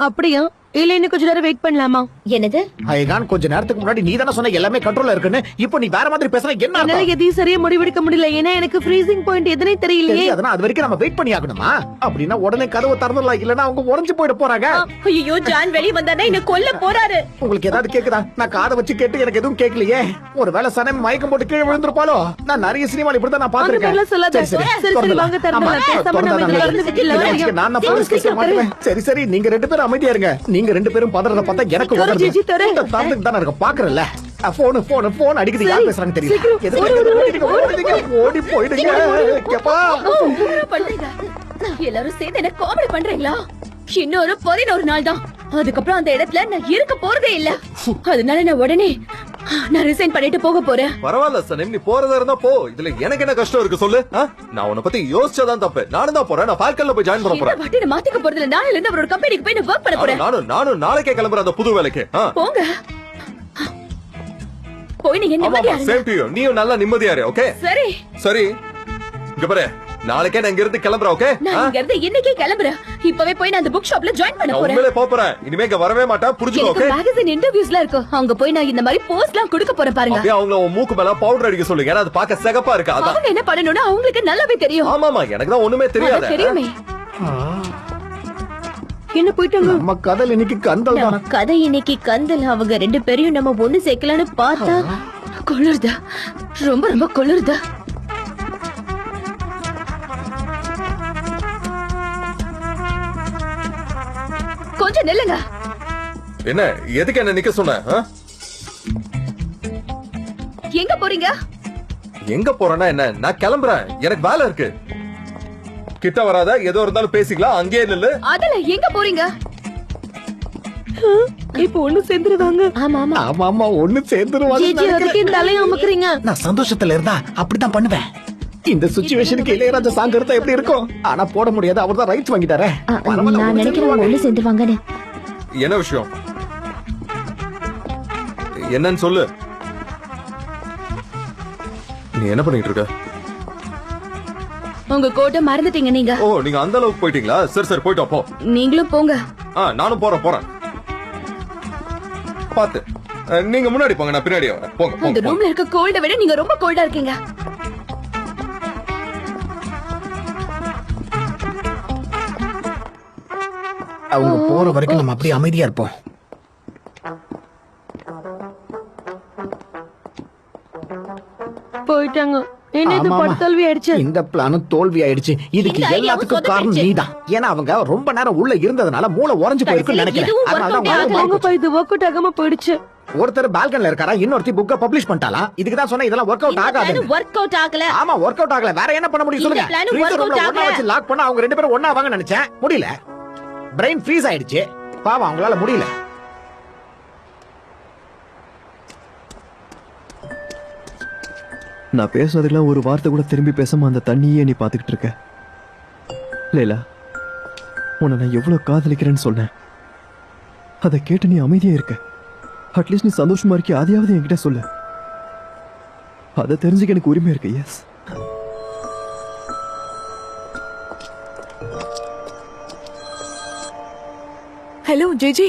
அப்படியா? இல்ல இன்னும் கொஞ்ச நேரம் வெயிட் பண்ணலாமா? என்னது? ஐகான் கொஞ்ச நேரத்துக்கு முன்னாடி நீ தானே சொன்ன எல்லாமே கண்ட்ரோல்ல இருக்குன்னு. இப்போ நீ வேற மாதிரி பேசுற என்ன என்னால அர்த்தம்? எதையும் சரியா முடிவெடுக்க முடியல. ஏன்னா எனக்கு ஃப்ரீசிங் பாயிண்ட் எதுனே தெரியலையே. தெரியாதுன்னா அது வரைக்கும் நம்ம வெயிட் பண்ணி ஆகணுமா? அப்படின்னா உடனே கதவை திறந்துடலாம், இல்லன்னா அவங்க உடைஞ்சு போயிட போறாங்க. ஐயோ, ஜான் வெளிய வந்தானே என்ன கொல்ல போறாரு. உங்களுக்கு ஏதாவது கேக்குதா? நான் காதை வச்சு கேட்டு எனக்கு எதுவும் கேட்கலையே. ஒருவேளை சனம் மயக்கம் போட்டு கீழே விழுந்திருப்பாலோ? நான் நிறைய சினிமால இப்படிதான் நான் அந்த பாத்திருக்கேன். பேர்ல சொல்லாத. சரி வாங்க திறந்துடலாம். பேசாம நம்ம இங்க இருந்து விட்டுல நான் போலீஸ் கேஸ் மாட்டுவேன். சரி சரி, நீங்க ரெண்டு பேரும் அமைதியா இருங்க. நீங்க ரெண்டு பேரும் பதறத பார்த்தா எனக்கு தர ஜிஜி, தர. தந்துக்கு தானே இருக்க பாக்குறல. போன் அடிக்குது, யார் பேசுறாங்க தெரியல. சீக்கிரம், எதுக்கு ஓடிடுங்க, ஓடி போயிடுங்க. கேப்பா பண்றீங்க எல்லாரும் சேர்ந்து என்ன காமெடி பண்றீங்களா? இன்னொரு 11 நாள் தான், அதுக்கப்புறம் அந்த இடத்துல நான் இருக்க போறதே இல்ல. அதனால நான் ரிசைன் பண்ணிட்டு போக போறேன். பரவாயில்ல சனிம், நீ போறதா இருந்தா போ. இதுல எனக்கு என்ன கஷ்டம் இருக்கு சொல்லு? நான் உன்னை பத்தி யோசிச்சதான் தப்பு. நானும் தான் போறேன். நான் ஃபால்கன்ல போய் ஜாயின் பண்ண இந்த போறேன். வாட்டி நான் மாத்திக்க போறதுல நாளைல இருந்து அவரோட கம்பெனிக்கு போய் நான் வர்க் பண்ண போறேன். நானும் நாளைக்கே கிளம்புறேன் அந்த புது வேலைக்கு. போங்க, போய் நீங்க நிம்மதியா இருங்க. Same to you. நீயும் நல்லா நிம்மதியா இரு. ஓகே சரி, சரி. இங்க பாரு, நாளைக்கே நான் இங்க இருந்து கிளம்புறேன். ஓகே, நான் இங்க இருந்து இன்னைக்கே கிளம்புறேன். இப்பவே போய் நான் அந்த புக் ஷாப்ல ஜாயின் பண்ண நான் போறேன். உண்மையிலே போறேன். இனிமே இங்க வரவே மாட்டேன். புரிஞ்சுக்கோ. எனக்கு ஓகே, மேகசின் இன்டர்வியூஸ்லாம் இருக்கு. அங்க போய் நான் இந்த மாதிரி போஸ்ட்லாம் கொடுக்க போறேன் பாருங்க. அப்படியே அவங்கள உன் மூக்கு மேல பவுடர் அடிக்க சொல்லு. ஏன்னா அது பார்க்க சிகப்பா இருக்கு. அதான். அவங்க என்ன பண்ணணும்னு அவங்களுக்கு நல்லாவே தெரியும். ஆமாமா, எனக்கு தான் ஒண்ணுமே அதான் தெரியாது. தெரியுமே. என்ன போயிட்டாங்க? நம்ம கதல் இன்னைக்கு கந்தல் நம்ம தான். கதை இன்னைக்கு கந்தல். அவங்க ரெண்டு பேரையும் நம்ம ஒண்ணு சேர்க்கலான்னு பார்த்தா குளிர்தா, ரொம்ப ரொம்ப குளிர்தா. கொஞ்சம் நில்லுங்க. என்ன, எதுக்கு என்ன நிக்க சொன்ன? எங்க போறீங்க? எங்க போறேன்னா என்ன? நான் கிளம்புறேன். எனக்கு வேலை இருக்கு. கிட்ட வராத, எதோ இருந்தாலும் பேசிக்கலாம். அங்கேயே நில்லு. அதல எங்க போறீங்க? இப்போ ஒண்ணு சேர்ந்துருவாங்க. ஆமா ஆமா. ஆமா ஆமா, ஒண்ணு சேர்ந்துருவாங்க. ஜிஜி அதுக்கு தலைய அமுக்குறீங்க. நான் சந்தோஷத்துல இருந்தா அப்படித்தான் பண்ணுவேன். இந்த சிச்சுவேஷனுக்கு இளையராஜா சாங் எடுத்தா எப்படி இருக்கும்? ஆனா போட முடியாது, அவர்தான் ரைட்ஸ் வாங்கிட்டாரே. நான் நினைக்கிறேன் ஒண்ணு சேர்ந்துருவாங்கன்னு. என்ன விஷயம்? என்னன்னு சொல்லு. நீ என்ன பண்ணிட்டு இருக்க? உங்க கோட்டை மறந்துட்டீங்க நீங்க. ஓ, நீங்க அந்த அளவுக்கு போயிட்டீங்களா? சரி சரி, போயிட்டோம் போ. நீங்களும் போங்க. நானும் போறேன். பாத்து, நீங்க முன்னாடி போங்க, நான் பின்னாடி வரேன். போங்க அந்த போங்க. ரூம்ல இருக்க கோல்ட விட நீங்க ரொம்ப கோல்டா இருக்கீங்க. அவங்க போற வரைக்கும் நம்ம அப்படியே அமைதியா இருப்போம். போயிட்டாங்க. என்ன இது ஆமா, ஆமா. படுத்தோல்வி ஆயிடுச்சு. இந்த பிளானும் தோல்வி ஆயிடுச்சு. இதுக்கு இந்த எல்லாத்துக்கும் ஐடியாவும் காரணம் சொதப்பிடுச்சு. நீதான். ஏன்னா அவங்க ரொம்ப நேரம் உள்ள இருந்ததுனால மூளை உறைஞ்சு போயிருக்குன்னு நினைக்கிறேன். இதுவும் அதனால தான் workout அவங்க அவங்கப்பா இது ஒர்க் அவுட் ஆகாம போயிடுச்சு. ஒருத்தர் பால்கன்ல இருக்காரா, இன்னொருத்தி புக்க பப்ளிஷ் பண்ணிட்டாலாம். இதுக்கு தான் சொன்ன இதெல்லாம் ஒர்க் அவுட் ஆகாது. ஒர்க் அவுட் ஆகல. ஆமா, ஒர்க் அவுட் ஆகல. வேற என்ன பண்ண முடியும் சொல்லுங்க? இந்த plan Freezer work out roomல ஒண்ணா ஆகல. வச்சு லாக் பண்ணா அவங்க ரெண்டு பேரும் ஒண்ணா வாங்க நினைச்சேன். முடியல. பிரெயின் ஃப்ரீஸ் ஆயிடுச்சு. பாவம், அவங்களால முடியல. நான் பேசுனதுக்கெல்லாம் ஒரு வார்த்தை கூட திரும்பி பேசாம அந்த தண்ணியே நீ பாத்துக்கிட்டு இருக்க. லேலா, உன்னை நான் எவ்வளவு காதலிக்கிறேன்னு சொன்னேன். அதை கேட்டு நீ அமைதியா இருக்க. அட்லீஸ்ட் நீ சந்தோஷமா இருக்கிய அதையாவது என்கிட்ட சொல்லு. அதை தெரிஞ்சுக்க எனக்கு உரிமை இருக்கு. எஸ். ஹலோ ஜிஜி,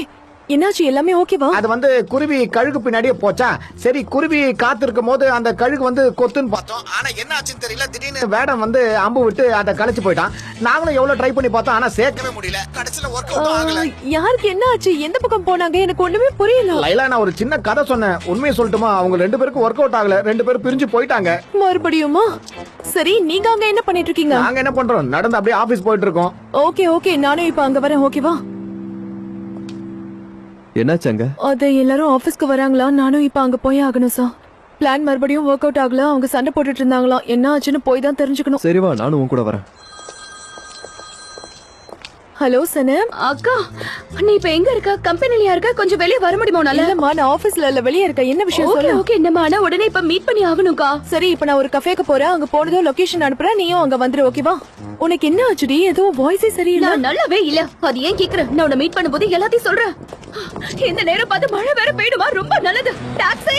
என்னாச்சு? எல்லாமே ஓகேவா? அது வந்து குருவி கழுகு பின்னாடியே போச்சா. சரி, குருவி காத்திருக்கும் போது அந்த கழுகு வந்து கொத்துன்னு பார்த்தோம். ஆனா என்ன ஆச்சுன்னு தெரியல. திடீர்னு வேடம் வந்து அம்பு விட்டு அதை கழிச்சு போயிட்டான். நாங்களும் எவ்வளவு ட்ரை பண்ணி பார்த்தோம், ஆனா சேர்க்கவே முடியல. கடைசியில ஒர்க் அவுட் ஆகல. யாருக்கு என்ன ஆச்சு? எந்த பக்கம் போனாங்க? எனக்கு ஒண்ணுமே புரியல. லைலா, நான் ஒரு சின்ன கதை சொன்னேன். உண்மையை சொல்லட்டுமா? அவங்க ரெண்டு பேருக்கும் ஒர்க் அவுட் ஆகல. ரெண்டு பேரும் பிரிஞ்சு போயிட்டாங்க. மறுபடியுமா? சரி, நீங்க அங்க என்ன பண்ணிட்டு இருக்கீங்க? நாங்க என்ன பண்றோம்? நடந்து அப்படியே ஆபீஸ் போயிட்டு இருக்கோம். ஓகே ஓகே, நானும் இப்ப அங்க வரேன். ஓகேவா? என்னாச்சாங்க? அது எல்லாரும் ஆபீஸ்க்கு வராங்களா? நானும் இப்ப அங்க போய் ஆகணும் சார். பிளான் மறுபடியும் ஒர்க் அவுட் ஆகல. அவங்க சண்டை போட்டுட்டு இருந்தாங்களாம். என்ன ஆச்சுன்னு போய் தான் தெரிஞ்சுக்கணும். சரி வா, நானும் உன் கூட வரேன். ஹலோ சனம். அக்கா, நீ இப்ப எங்க இருக்க? கம்பெனிலயா இருக்க? கொஞ்சம் வெளிய வர முடியுமா உன்னால? இல்லம்மா, நான் ஆபீஸ்ல இல்ல, வெளிய இருக்கேன். என்ன விஷயம் ஓகே சொல்லு. ஓகே, நம்ம ஆனா உடனே இப்ப மீட் பண்ணி ஆகணும்க்கா. சரி, இப்ப நான் ஒரு கஃபேக்கு போறேன். அங்க போனதும் லொகேஷன் அனுப்புறேன். நீயும் அங்க வந்துரு. ஓகேவா? உனக்கு என்ன ஆச்சுடி? ஏதோ வாய்ஸே சரியில்லை. நான் நல்லாவே இல்ல. அது ஏன் கேக்குற? நான் உன்னை மீட் பண்ணும்போது எல்லாத்தையும் சொல்றேன். இந்த நேரம் பார்த்து மழை வேற பெய்யுமா? ரொம்ப நல்லது. டாக்ஸி.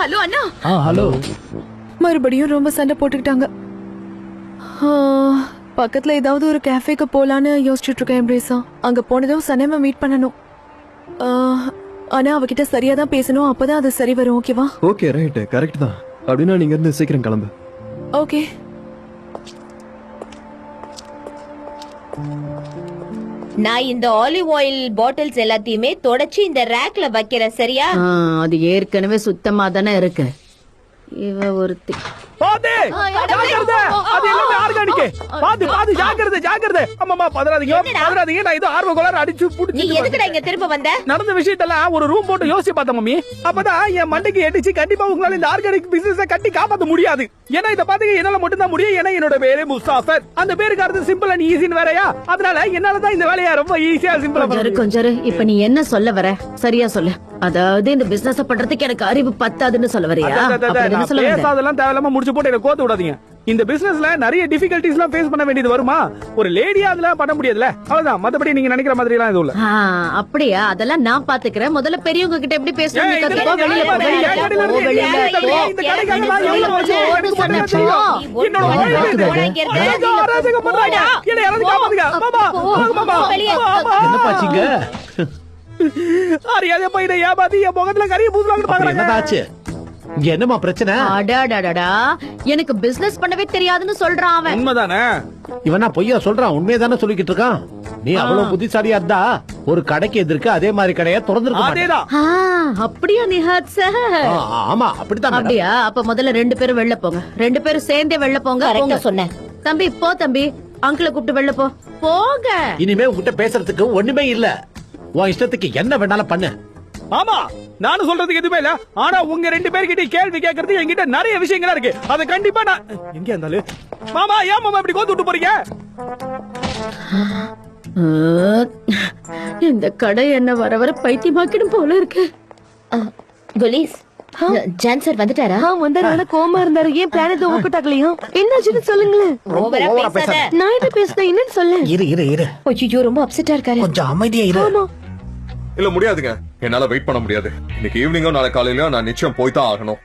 ஹலோ அண்ணா. ஹலோ. மறுபடியும் ரொம்ப சண்டை போட்டுக்கிட்டாங்க. ஆ, பக்கத்துல ஏதாவது ஒரு கேஃபேக்கு போலான்னு யோசிச்சுட்டு இருக்கேன் எம்ப்ரேஸா. அங்க போனதும் சனேம மீட் பண்ணணும். ஆ, ஆனா அவகிட்ட சரியா தான் பேசணும், அப்பதான் அது சரி வரும். ஓகேவா? ஓகே ரைட், கரெக்ட் தான். அப்படின்னா நீங்க இருந்து சீக்கிரம் கிளம்பு. ஓகே. நான் இந்த ஆலிவ் ஆயில் பாட்டில்ஸ் எல்லாத்தையுமே தொடச்சு இந்த ரேக்ல வைக்கிறேன், சரியா? அது ஏற்கனவே சுத்தமா தானே இருக்கு. இவ ஒருத்தி பாத்து ஜாக்கிரதை, அது எல்லாமே ஆர்கானிக். பாத்து பாத்து ஜாக்கிரதை ஜாக்கிரதை. அம்மா பதறாதீங்க பதறாதீங்க, நான் ஏதோ ஆர்வ கோளாறு அடிச்சு நீ புடிச்சு எதுக்குடா இங்க திரும்ப வந்த? நடந்த விஷயத்தெல்லாம் ஒரு ரூம் போட்டு யோசிச்சு பார்த்தேன் மம்மி. அப்பதான் என் மண்டைக்கு எட்டிச்சு, கண்டிப்பா உங்களால இந்த ஆர்கானிக் பிசினஸ் கட்டி காப்பாத்த முடியாது. ஏன்னா இத பாத்தீங்க என்னால மட்டும் தான் முடியும். ஏன்னா என்னோட பேரு முஸ்தாஃபர். அந்த பேருக்கு அர்த்தம் சிம்பிள் அண்ட் ஈஸின்னு வேறயா. அதனால என்னால தான் இந்த வேலையை ரொம்ப ஈஸியா சிம்பிளா பண்ண முடியும். கொஞ்சம் இரு. இப்ப நீ என்ன சொல்ல வர? சரியா சொல்லு. அதாவது இந்த பிசினஸ் பண்றதுக்கு எனக்கு அறிவு பத்தாதுன்னு சொல்ல வரையா? நான் பேசாதெல்லாம் தேவையில்லாம முடிச்சு போட்டு எனக்கு கோத்து விடாதீங்க. இந்த பிசினஸ்ல நிறைய டிஃபிகல்டிஸ் எல்லாம் ஃபேஸ் பண்ண வேண்டியது வருமா? ஒரு லேடியா அதெல்லாம் பண்ண முடியாதுல, அவ்வளவுதான். மத்தபடி நீங்க நினைக்கிற மாதிரி எல்லாம் எதுவும் இல்ல. அப்படியா? அதெல்லாம் நான் பாத்துக்கிறேன். முதல்ல பெரியவங்க கிட்ட எப்படி பேசணும் ஏய், கத்துக்கோ. இந்த வெளியில போ, வெளியில போ, கடையில இருந்து வெளியில போ. இந்த கடைக்காரங்க எல்லாம் எவ்வளவு வருஷம் எனக்கு மட்டும் தான் தெரியும். என்னோட போடா, வாழ்க்கை இது. போடா, இங்க இருந்து. அராஜகம், அராஜகம் பண்றாங்க. என்னை யாராவது காப்பாத்துங்க. மாமா, மாமா, வெளியே. என்னப்பாச்சுங்க? அறியாத பையனை ஏமாத்தி என் முகத்துல கரிய பூசலாம்னு பாக்குறாங்க. என்னதாச்சு? இங்க என்னமா பிரச்சனை? அடாடாடாடா, எனக்கு பிசினஸ் பண்ணவே தெரியாதுன்னு சொல்றான் அவன். உண்மைதானே? இவனா பொய்யா சொல்றான்? உண்மையதானே சொல்லிக்கிட்டு இருக்கான். நீ அவ்வளவு புத்திசாலியா இருந்தா ஒரு கடைக்கு எதிர்க்க அதே மாதிரி கடையா திறந்திருக்க மாட்டே. அதேதான். அப்படியா நிஹாத் சார்? ஆமா அப்படித்தான் மேடம். அப்படியா? அப்ப முதல்ல 2 பேரும் வெளில போங்க. 2 பேரும் சேர்ந்தே வெளில போங்க. கரெக்டா போங்க. சொன்னேன். தம்பி போ தம்பி. அங்கிளை கூப்பிட்டு வெளில போ. போங்க. இனிமே உன்கிட்ட பேசுறதுக்கு ஒண்ணுமே இல்ல. உன் இஷ்டத்துக்கு என்ன வேணாலும் பண்ணு. ஆமா, நானும் சொல்றதுக்கு எதுவுமே இல்ல. ஆனா உங்க 2 பேர்கிட்ட கேள்வி கேட்கறது என்கிட்ட நிறைய விஷயங்களா இருக்கு. அத கண்டிப்பா நான் எங்க இருந்தாலும். மாமா, ஏன் மாமா இப்படி கோத்து விட்டு போறீங்க? இந்த கடை என்ன வர வர பைத்தியமாக்கிடும் போல இருக்கு. குலீஸ், ஜான் சார் வந்துட்டாரா? வந்தாரு. கோமா இருந்தாரு. ஏன் பிளான் எதுவும் ஒர்க் அவுட் ஆகலையா? என்னாச்சுன்னு சொல்லுங்களேன். ஓவரா ஓவரா பேசாத. பேசாத. நான் என்ன பேசுனேன்? என்னன்னு சொல்லு. இரு இரு இரு, ஐயோ, ரொம்ப அப்செட்டா இருக்காரு. கொஞ்சம் அமைதியா இரு. ஆமா. இல்ல முடியாதுங்க, என்னால வெயிட் பண்ண முடியாது. இன்னைக்கு ஈவினிங்கோ நாளை காலையிலயோ நான் நிச்சயம் போய் தான் ஆகணும்.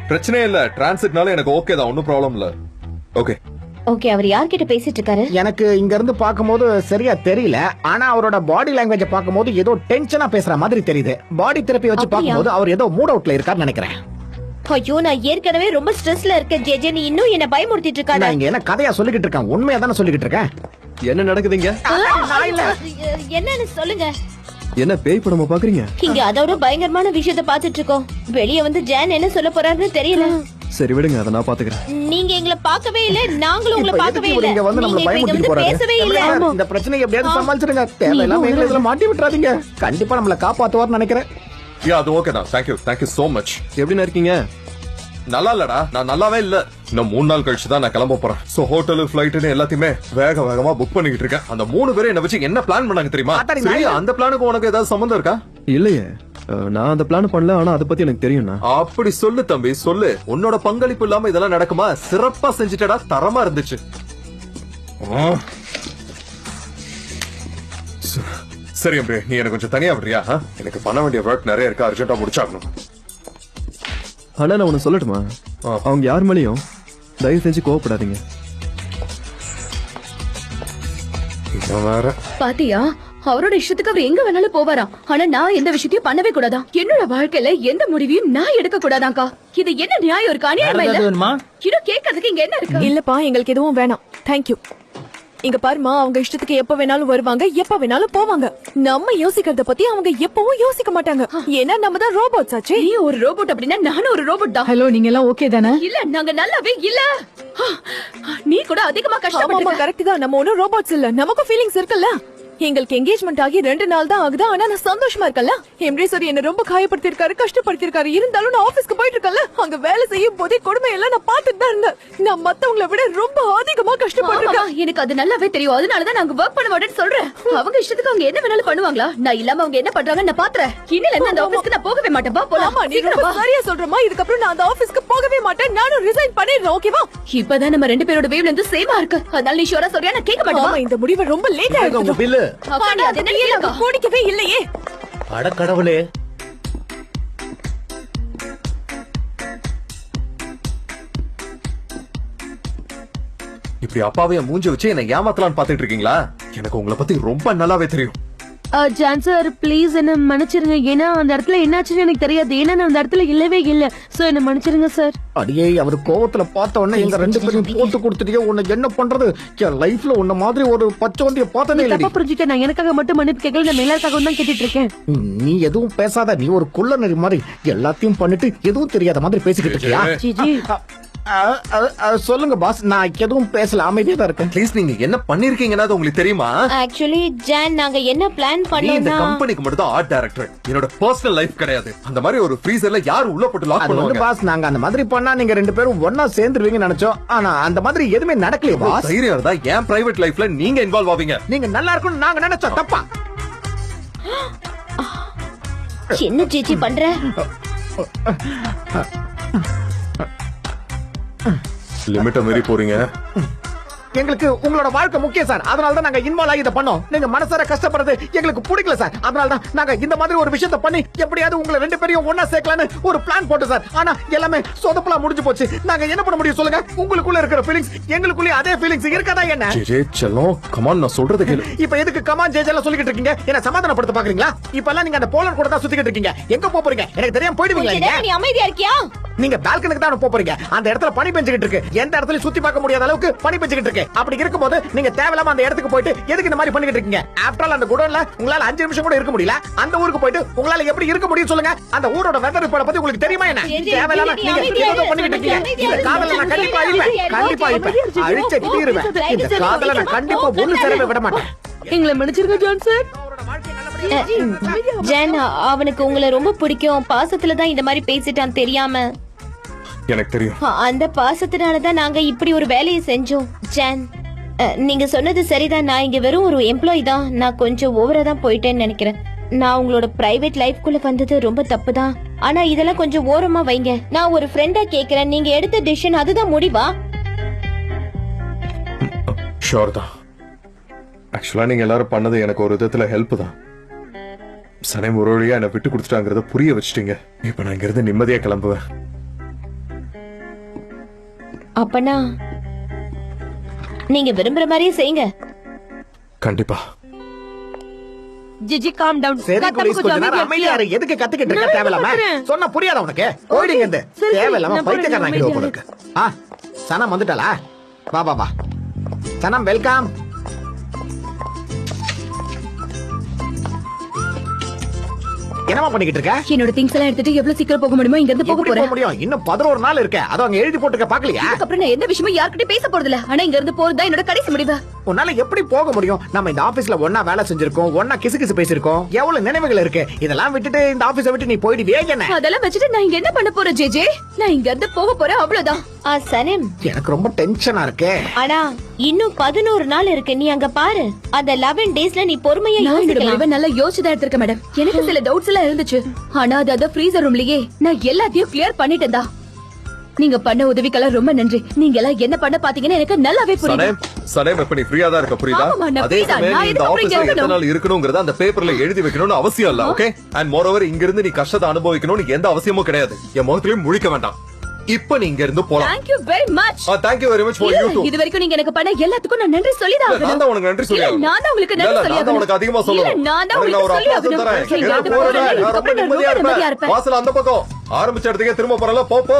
பிரச்சனையே இல்ல, டிரான்சிட்னால எனக்கு ஓகே தான், ஒன்னும் ப்ராப்ளம் இல்ல. ஓகே ஓகே, அவர் யார்கிட்ட பேசிட்டு இருக்காரு? எனக்கு இங்க இருந்து பாக்கும்போது சரியா தெரியல. ஆனா அவரோட பாடி லாங்குவேஜ பாக்கும்போது ஏதோ டென்ஷனா பேசுற மாதிரி தெரியுது. பாடி தெரப்பி வச்சு அப்படியா? பாக்கும்போது அவர் ஏதோ மூட் அவுட்ல இருக்காருன்னு நினைக்கிறேன். ஐயோ, நான் ஏற்கனவே ரொம்ப ஸ்ட்ரெஸ்ல இருக்கேன். ஜேஜே, நீ இன்னும் என்ன பயமுறுத்திட்டு இருக்காத. நான் இங்க என்ன கதையா சொல்லிக்கிட்டு இருக்கேன்? உண்மையா தானே சொல்லிக்கிட்டு இருக்கேன். என்ன நடக்குதுங்க? என்னன்னு சொல்லுங்க. என்ன பேய் படமா பாக்குறீங்க? இங்க அதோட பயங்கரமான விஷயத்த பாத்துட்டு இருக்கோம். வெளிய வந்து ஜான் என்ன சொல்ல போறாருன்னு தெரியல. சரி விடுங்க, அதை நான் பாத்துக்கிறேன். நீங்க எங்களை பார்க்கவே இல்ல, நாங்களும் உங்களை இப்ப பார்க்கவே எதுக்கு இல்ல. இங்க வந்து நம்மள நீங்க இப்ப இங்க பயமுறுத்திட்டு வந்து போறாரு? பேசவே இல்ல. இந்த பிரச்சனை எப்படியாவது சமாளிச்சிருங்க. தேவையில்லாம எங்களை இதுல மாட்டி விட்டுறாதீங்க. கண்டிப்பா நம்மள காப்பாத்துவார்னு நினைக்கிறேன். யா, அது ஓகே தான். Thank you so much. எப்படிண்ணா இருக்கீங்க? நல்லா இல்லடா, நான் நல்லாவே இல்ல. இன்னும் 3 நாள் கழிச்சு தான் நான் கிளம்ப போறேன். சோ ஹோட்டலு ஃபிளைட்னு எல்லாத்தையுமே வேகமா புக் பண்ணிக்கிட்டு இருக்கேன். அந்த 3 பேரும் என்ன வச்சு என்ன பிளான் பண்ணாங்க தெரியுமா? ஆத்தாடி சரி, நாயே. அந்த பிளானுக்கு உனக்கு ஏதாவது சம்பந்தம் இருக்கா? இல்லையே, நான் அந்த பிளான் பண்ணல. ஆனா அதை பத்தி எனக்கு தெரியும்ண்ணா. அப்படி சொல்லு தம்பி, சொல்லு. உன்னோட பங்களிப்பு இல்லாம இதெல்லாம் நடக்குமா? சிறப்பா செஞ்சுட்டடா, தரமா இருந்துச்சு. சரி அம்பே, நீ எனக்கு கொஞ்சம் தனியா விடுறியா? எனக்கு பண்ண வேண்டிய ஒர்க் நிறைய இருக்கு, அர்ஜென்ட்டா முடிச்சாகணும். ஆனா நான் உன்னை சொல்லட்டுமா? அவங்க யார் மேலயும் தயவு செஞ்சு கோவப்படாதீங்க. வேற பாத்தியா, அவரோட இஷ்டத்துக்கு அவர் எங்க வேணாலும் போவாராம். ஆனா நான் எந்த விஷயத்தையும் பண்ணவே கூடாதான். என்னோட வாழ்க்கையில எந்த முடிவையும் நான் எடுக்க கூடாதான்க்கா. இது என்ன நியாயம் இருக்கு? அநியாயமா இல்ல? இன்னும் கேட்கறதுக்கு இங்க என்ன இருக்கு? இல்லப்பா, எங்களுக்கு எதுவும் வேணாம். தேங்க்யூ. இங்க பாருமா, அவங்க இஷ்டத்துக்கு எப்ப வேணாலும் வருவாங்க, எப்ப வேணாலும் போவாங்க. நம்ம யோசிக்கிறத பத்தி அவங்க எப்பவும் யோசிக்க மாட்டாங்க. ஏன்னா நம்ம தான் ரோபோட்ஸ் ஆச்சு. நீ ஒரு ரோபோட் அப்படின்னா நானும் ஒரு ரோபோட் தான். ஹலோ, நீங்க எல்லாம் ஓகே தானே? இல்ல, நாங்க நல்லாவே இல்ல. நீ கூட அதிகமா கஷ்டப்பட்டு. கரெக்ட் தான், நம்ம ஒன்னும் ரோபோட்ஸ் இல்ல. நமக்கும் ஃபீலிங்ஸ் இருக்குல்ல. எங்களுக்கு என்கேஜ்மெண்ட் ஆகி 2 நாள் தான் ஆகுது. ஆனா நான் சந்தோஷமா இருக்கல. எம்ப்ரேசர் என்ன ரொம்ப காயப்படுத்திருக்காரு, கஷ்டப்படுத்திருக்காரு. இருந்தாலும் நான் ஆபீஸ்க்கு போயிட்டு இருக்கல. அங்க வேலை செய்யும் போதே கொடுமை எல்லாம் நான் பார்த்துட்டு தான் இருந்தேன். நான் மத்தவங்கள விட ரொம்ப அதிகமா கஷ்டப்பட்டிருக்கேன். எனக்கு அது நல்லாவே தெரியும். அதனாலதான் நாங்க வொர்க் பண்ண மாட்டேன்னு சொல்றேன். அவங்க இஷ்டத்துக்கு அவங்க என்ன வேணாலும் பண்ணுவாங்களா? நான் இல்லாம அவங்க என்ன பண்றாங்க நான் பாத்துறேன். இன்னில இருந்து அந்த ஆபீஸ்க்கு நான் போகவே மாட்டேன். வா போலாம். நீ ரொம்ப சரியா சொல்றமா. இதுக்கப்புறம் நான் அந்த ஆபீஸ்க்கு போகவே மாட்டேன். நானும் ரிசைன் பண்ணிடுறேன். ஓகேவா? இப்பதான் நம்ம 2 பேரோட வேவ்ல இருந்து சேமா இருக்கு. அதனால நீ ஷூரா சொல்றியா? நான் கேட்க மாட்டேன். இந்த முடிவு ரொம்ப லேட் உங்க ஆயிடுச்சு. பில்லு. கூடிக்கவே இல்லையே. அட கடவுளே. இப்படி அப்பாவைய மூஞ்சி வச்சு என்ன ஏமாத்தலாம்னு பாத்துட்டு இருக்கீங்களா? எனக்கு உங்களை பத்தி ரொம்ப நல்லாவே தெரியும். ஜான் சார் ப்ளீஸ் என்ன மன்னிச்சிருங்க. ஏன்னா அந்த இடத்துல என்னாச்சுன்னு எனக்கு தெரியாது. ஏன்னா நான் அந்த இடத்துல இல்லவே இல்ல. சோ என்ன மன்னிச்சிருங்க சார். அடியே அவர் கோவத்துல பார்த்த உடனே எங்க ரெண்டு பேரும் போட்டு கொடுத்துட்டே உன்னை என்ன பண்றது? என் லைஃப்ல உன்ன மாதிரி ஒரு பச்சோந்திய பார்த்ததே இல்ல. தப்பா புரிஞ்சுட்டேன். நான் எனக்காக மட்டும் மன்னிப்பு கேட்கல, நான் எல்லாருக்காகவும் தான் கேட்டுட்டு இருக்கேன். நீ எதுவும் பேசாத. நீ ஒரு குள்ள நரி மாதிரி எல்லாத்தையும் பண்ணிட்டு எதுவும் தெரியாத மாதிரி பேசிக்கிட்டு இருக்கியா? ஜிஜி சொல்லுங்க பாஸ், நான் எதுவும் பேசல, அமைதியா தான் இருக்கேன். ப்ளீஸ், நீங்க என்ன பண்ணிருக்கீங்கன்னா அது உங்களுக்கு தெரியுமா? ஆக்சுவலி ஜான் நாங்க என்ன பிளான் நீ இந்த பண்ணோம்னா கம்பெனிக்கு மட்டும் தான் ஆர்ட் டைரக்டர். என்னோட பர்சனல் லைஃப் கிடையாது. அந்த மாதிரி ஒரு ஃப்ரீசர்ல யார் உள்ள போட்டு லாக் அது வந்து பண்ணுவாங்க? பாஸ், நாங்க அந்த மாதிரி பண்ணா நீங்க ரெண்டு பேரும் ஒன்னா சேர்ந்துருவீங்கன்னு நினைச்சோம். ஆனா அந்த மாதிரி எதுவுமே நடக்கலையே பாஸ். தைரியம் இருந்தா என் பிரைவேட் லைஃப்ல நீங்க இன்வால்வ் ஆவீங்க. நீங்க நல்லா இருக்கும்னு நாங்க நினைச்சோம். தப்பா? என்ன ஜிஜி பண்ற? லிமிட்ட மீறி போறீங்க. எங்களுக்கு உங்களோட வாழ்க்கை முக்கியம் சார். அதனால தான் நாங்க இன்வால்வ் ஆகி இதை பண்ணோம். நீங்க மனசார கஷ்டப்படுறது எங்களுக்கு பிடிக்கல சார். அதனால தான் நாங்க இந்த மாதிரி ஒரு விஷயத்தை பண்ணி எப்படியாவது உங்களை ரெண்டு பேரையும் ஒன்னா சேர்க்கலான்னு ஒரு பிளான் போட்டு சார். ஆனா எல்லாமே சொதப்பலா முடிஞ்சு போச்சு. நாங்க என்ன பண்ண முடியும் சொல்லுங்க? உங்களுக்குள்ள இருக்கிற ஃபீலிங்ஸ் எங்களுக்குள்ளே அதே ஃபீலிங்ஸ் இருக்காதா என்ன? ஜே செல்லம், கமான், நான் சொல்றது கேளு. இப்ப எதுக்கு கமான் ஜேஜெல்லாம் சொல்லிக்கிட்டு இருக்கீங்க? என்ன சமாதானப்படுத்த பாக்குறீங்களா? இப்ப எல்லாம் நீங்க அந்த போலர் கூட தான் சுத்திக்கிட்டு இருக்கீங்க. எங்க போறீங்க? எனக்கு தெரியாம போயிடுவீங்களா கொஞ்ச நீங்க? நேரம் நீ அமைதியா இருக்கியா? நீங்க பால்கனிக்கு தான் போறீங்க. அந்த இடத்துல பனி பெஞ்சிட்டு இருக்கு. எந்த இடத்துல சுத்தி பார்க்க முடியாத அளவுக்கு பனி பெஞ்சிட்டு இருக்கு. அப்படி இருக்கும்போது நீங்க தேவையில்லாம அந்த இடத்துக்கு போயிட்டு எதுக்கு இந்த மாதிரி பண்ணிட்டு இருக்கீங்க? ஆஃப்டர் ஆல் அந்த குடோன்ல உங்களால 5 நிமிஷம் கூட இருக்க முடியல. அந்த ஊருக்கு போயிட்டு உங்களால எப்படி இருக்க முடியும் சொல்லுங்க? அந்த ஊரோட வெதர் ரிப்போர்ட் பத்தி உங்களுக்கு தெரியுமா என்ன? தேவையில்லாம நீங்க ஏதோ பண்ணிட்டு இருக்கீங்க. இந்த காதல நான் கண்டிப்பா இருப்பேன். அழிச்ச கிட்டிடுவேன். இந்த காதல நான் கண்டிப்பா ஒண்ணு சேரவே விட மாட்டேன். எங்களை மன்னிச்சிருங்க ஜான் சார். ஜான் அவனுக்கு உங்களை ரொம்ப பிடிக்கும். பாசத்துல தான் இந்த மாதிரி பேசிட்டான் தெரியாம. எனக்கு தெரியும். அந்த பாசத்தினாலதான் நாங்க இப்படி ஒரு வேலையை செஞ்சோம். ஜான் நீங்க சொன்னது சரிதான். நான் இங்க வெறும் ஒரு எம்ப்ளாயி தான். நான் கொஞ்சம் ஓவரா தான் போயிட்டேன்னு நினைக்கிறேன். நான் உங்களோட பிரைவேட் லைஃப்குள்ள வந்தது ரொம்ப தப்பு தான். ஆனா இதெல்லாம் கொஞ்சம் ஓரமா வைங்க. நான் ஒரு ஃப்ரெண்டா கேக்குறேன். நீங்க எடுத்த டிசிஷன் அதுதான் முடிவா? ஷோர் தான். ஆக்சுவலா நீங்க எல்லாரும் பண்ணது எனக்கு ஒரு விதத்துல ஹெல்ப் தான். சனேம் ஒரு வழியா என்ன விட்டு கொடுத்துட்டாங்கிறத புரிய வச்சுட்டீங்க. இப்ப நான் இங்க இருந்து நிம்மதியா கிளம்புவேன். அப்பனா நீங்க விரும்புற மாதிரியே செய்யுங்க. கண்டிப்பா. ஜிஜி காம் டவுன். சரி போலீஸ், கொஞ்ச நேரம் அமைதியா இரு. எதுக்கு கத்திக்கிட்டு இருக்க? தேவையில்லாம சொன்னா புரியாத உனக்கு? போயிடுங்க இந்த தேவையில்லாம பைத்தியக்காரன் ஆகிடுவ போல இருக்கு. சனம் வந்துட்டாளா? வா வா வா சனம், வெல்கம். என்னமா பண்ணிக்கிட்டு இருக்க? என்னோட திங்ஸ் எல்லாம் எடுத்துட்டு எவ்வளவு சீக்கிரம் போக முடியுமோ இங்க இருந்து போக எப்படி போறேன். போக முடியும்? இன்னும் 11 நாள் இருக்கு. அது அங்க எழுதி போட்டுக்க பாக்கலையா? அதுக்கப்புறம் நான் எந்த விஷயமும் யார்கிட்டயும் பேச போறது இல்ல. ஆனா இங்க இருந்து போறதுதான் என்னோட கடைசி முடிவு. உன்னால எப்படி போக முடியும்? நம்ம இந்த ஆபீஸ்ல ஒன்னா வேலை செஞ்சிருக்கோம், ஒன்னா கிசு கிசு பேசிருக்கோம். எவ்வளவு நினைவுகள் இருக்கு. இதெல்லாம் விட்டுட்டு இந்த ஆபீஸை விட்டு நீ போயிடுவே என்ன? அதெல்லாம் வச்சுட்டு நான் இங்க என்ன பண்ண போறேன் ஜேஜே? நான் இங்க இருந்து போக போறேன், அவ்வளவுதான். சனம், எனக்கு ரொம்ப டென்ஷனா இருக்கு. ஆனா இன்னும் 11 நாள் இருக்கு. நீ அங்க பாரு. அந்த 11 டேஸ்ல நீ பொறுமையா நான் என்னோட யோசிக்கலாம். முடிவை நல்லா யோசிச்சுதான் எடுத்திருக்கேன் மேடம். எனக்கு சில டவுட்ஸ் எல்லாம் இருந்துச்சு. ஆனா அது ஃப்ரீசர் ரூம்லயே நான் எல்லாத்தையும் கிளியர் பண்ணிட்டேன்டா. நீங்க பண்ண உதவிக்கெல்லாம் ரொம்ப நன்றி. நீங்க எல்லாம் என்ன பண்ண பாத்தீங்கன்னு எனக்கு நல்லாவே புரியுது. சனேம் இப்ப நீ ஃப்ரீயா தான் இருக்க, புரியுதா? ஆமா, நான் அதே free தான். சமயம் நான் நீ இந்த எதுக்கு ஆபீஸ்ல free எத்தனை நாள் இருக்கணும்ங்கறத அந்த பேப்பர்ல எழுதி வைக்கணும்னு அவசியம் இல்ல. ஓகே? அண்ட் மோரோவர் இங்க இருந்து நீ கஷ்டத்தை அனுபவிக்கணும்னு எந்த அவசியமும் கிடையாது. என் முகத்திலயும் முழிக்க வேண்டாம். இப்ப நீ இங்க இருந்து போலாம். Thank you very much. Thank you very much for you too. இது வரைக்கும் நீங்க எனக்கு பண்ண எல்லாத்துக்கும் நான் நன்றி சொல்லிதான் ஆகணும். நான் தான் உனக்கு நன்றி சொல்லி ஆகணும். நான் தான் உங்களுக்கு இல்ல, நன்றி இல்ல, சொல்லி நான் தான் உனக்கு அதிகமா சொல்லணும். நான் தான் உனக்கு உங்களுக்கு ஒரு சொல்லி அவகாசம் தரேன். ஆகணும். எனக்கு போறேன். நான் ரொம்ப நிம்மதியா இருப்பேன். வாசல் அந்த பக்கம். ஆரம்பிச்ச இடத்துக்கே திரும்ப போறல. போ போ.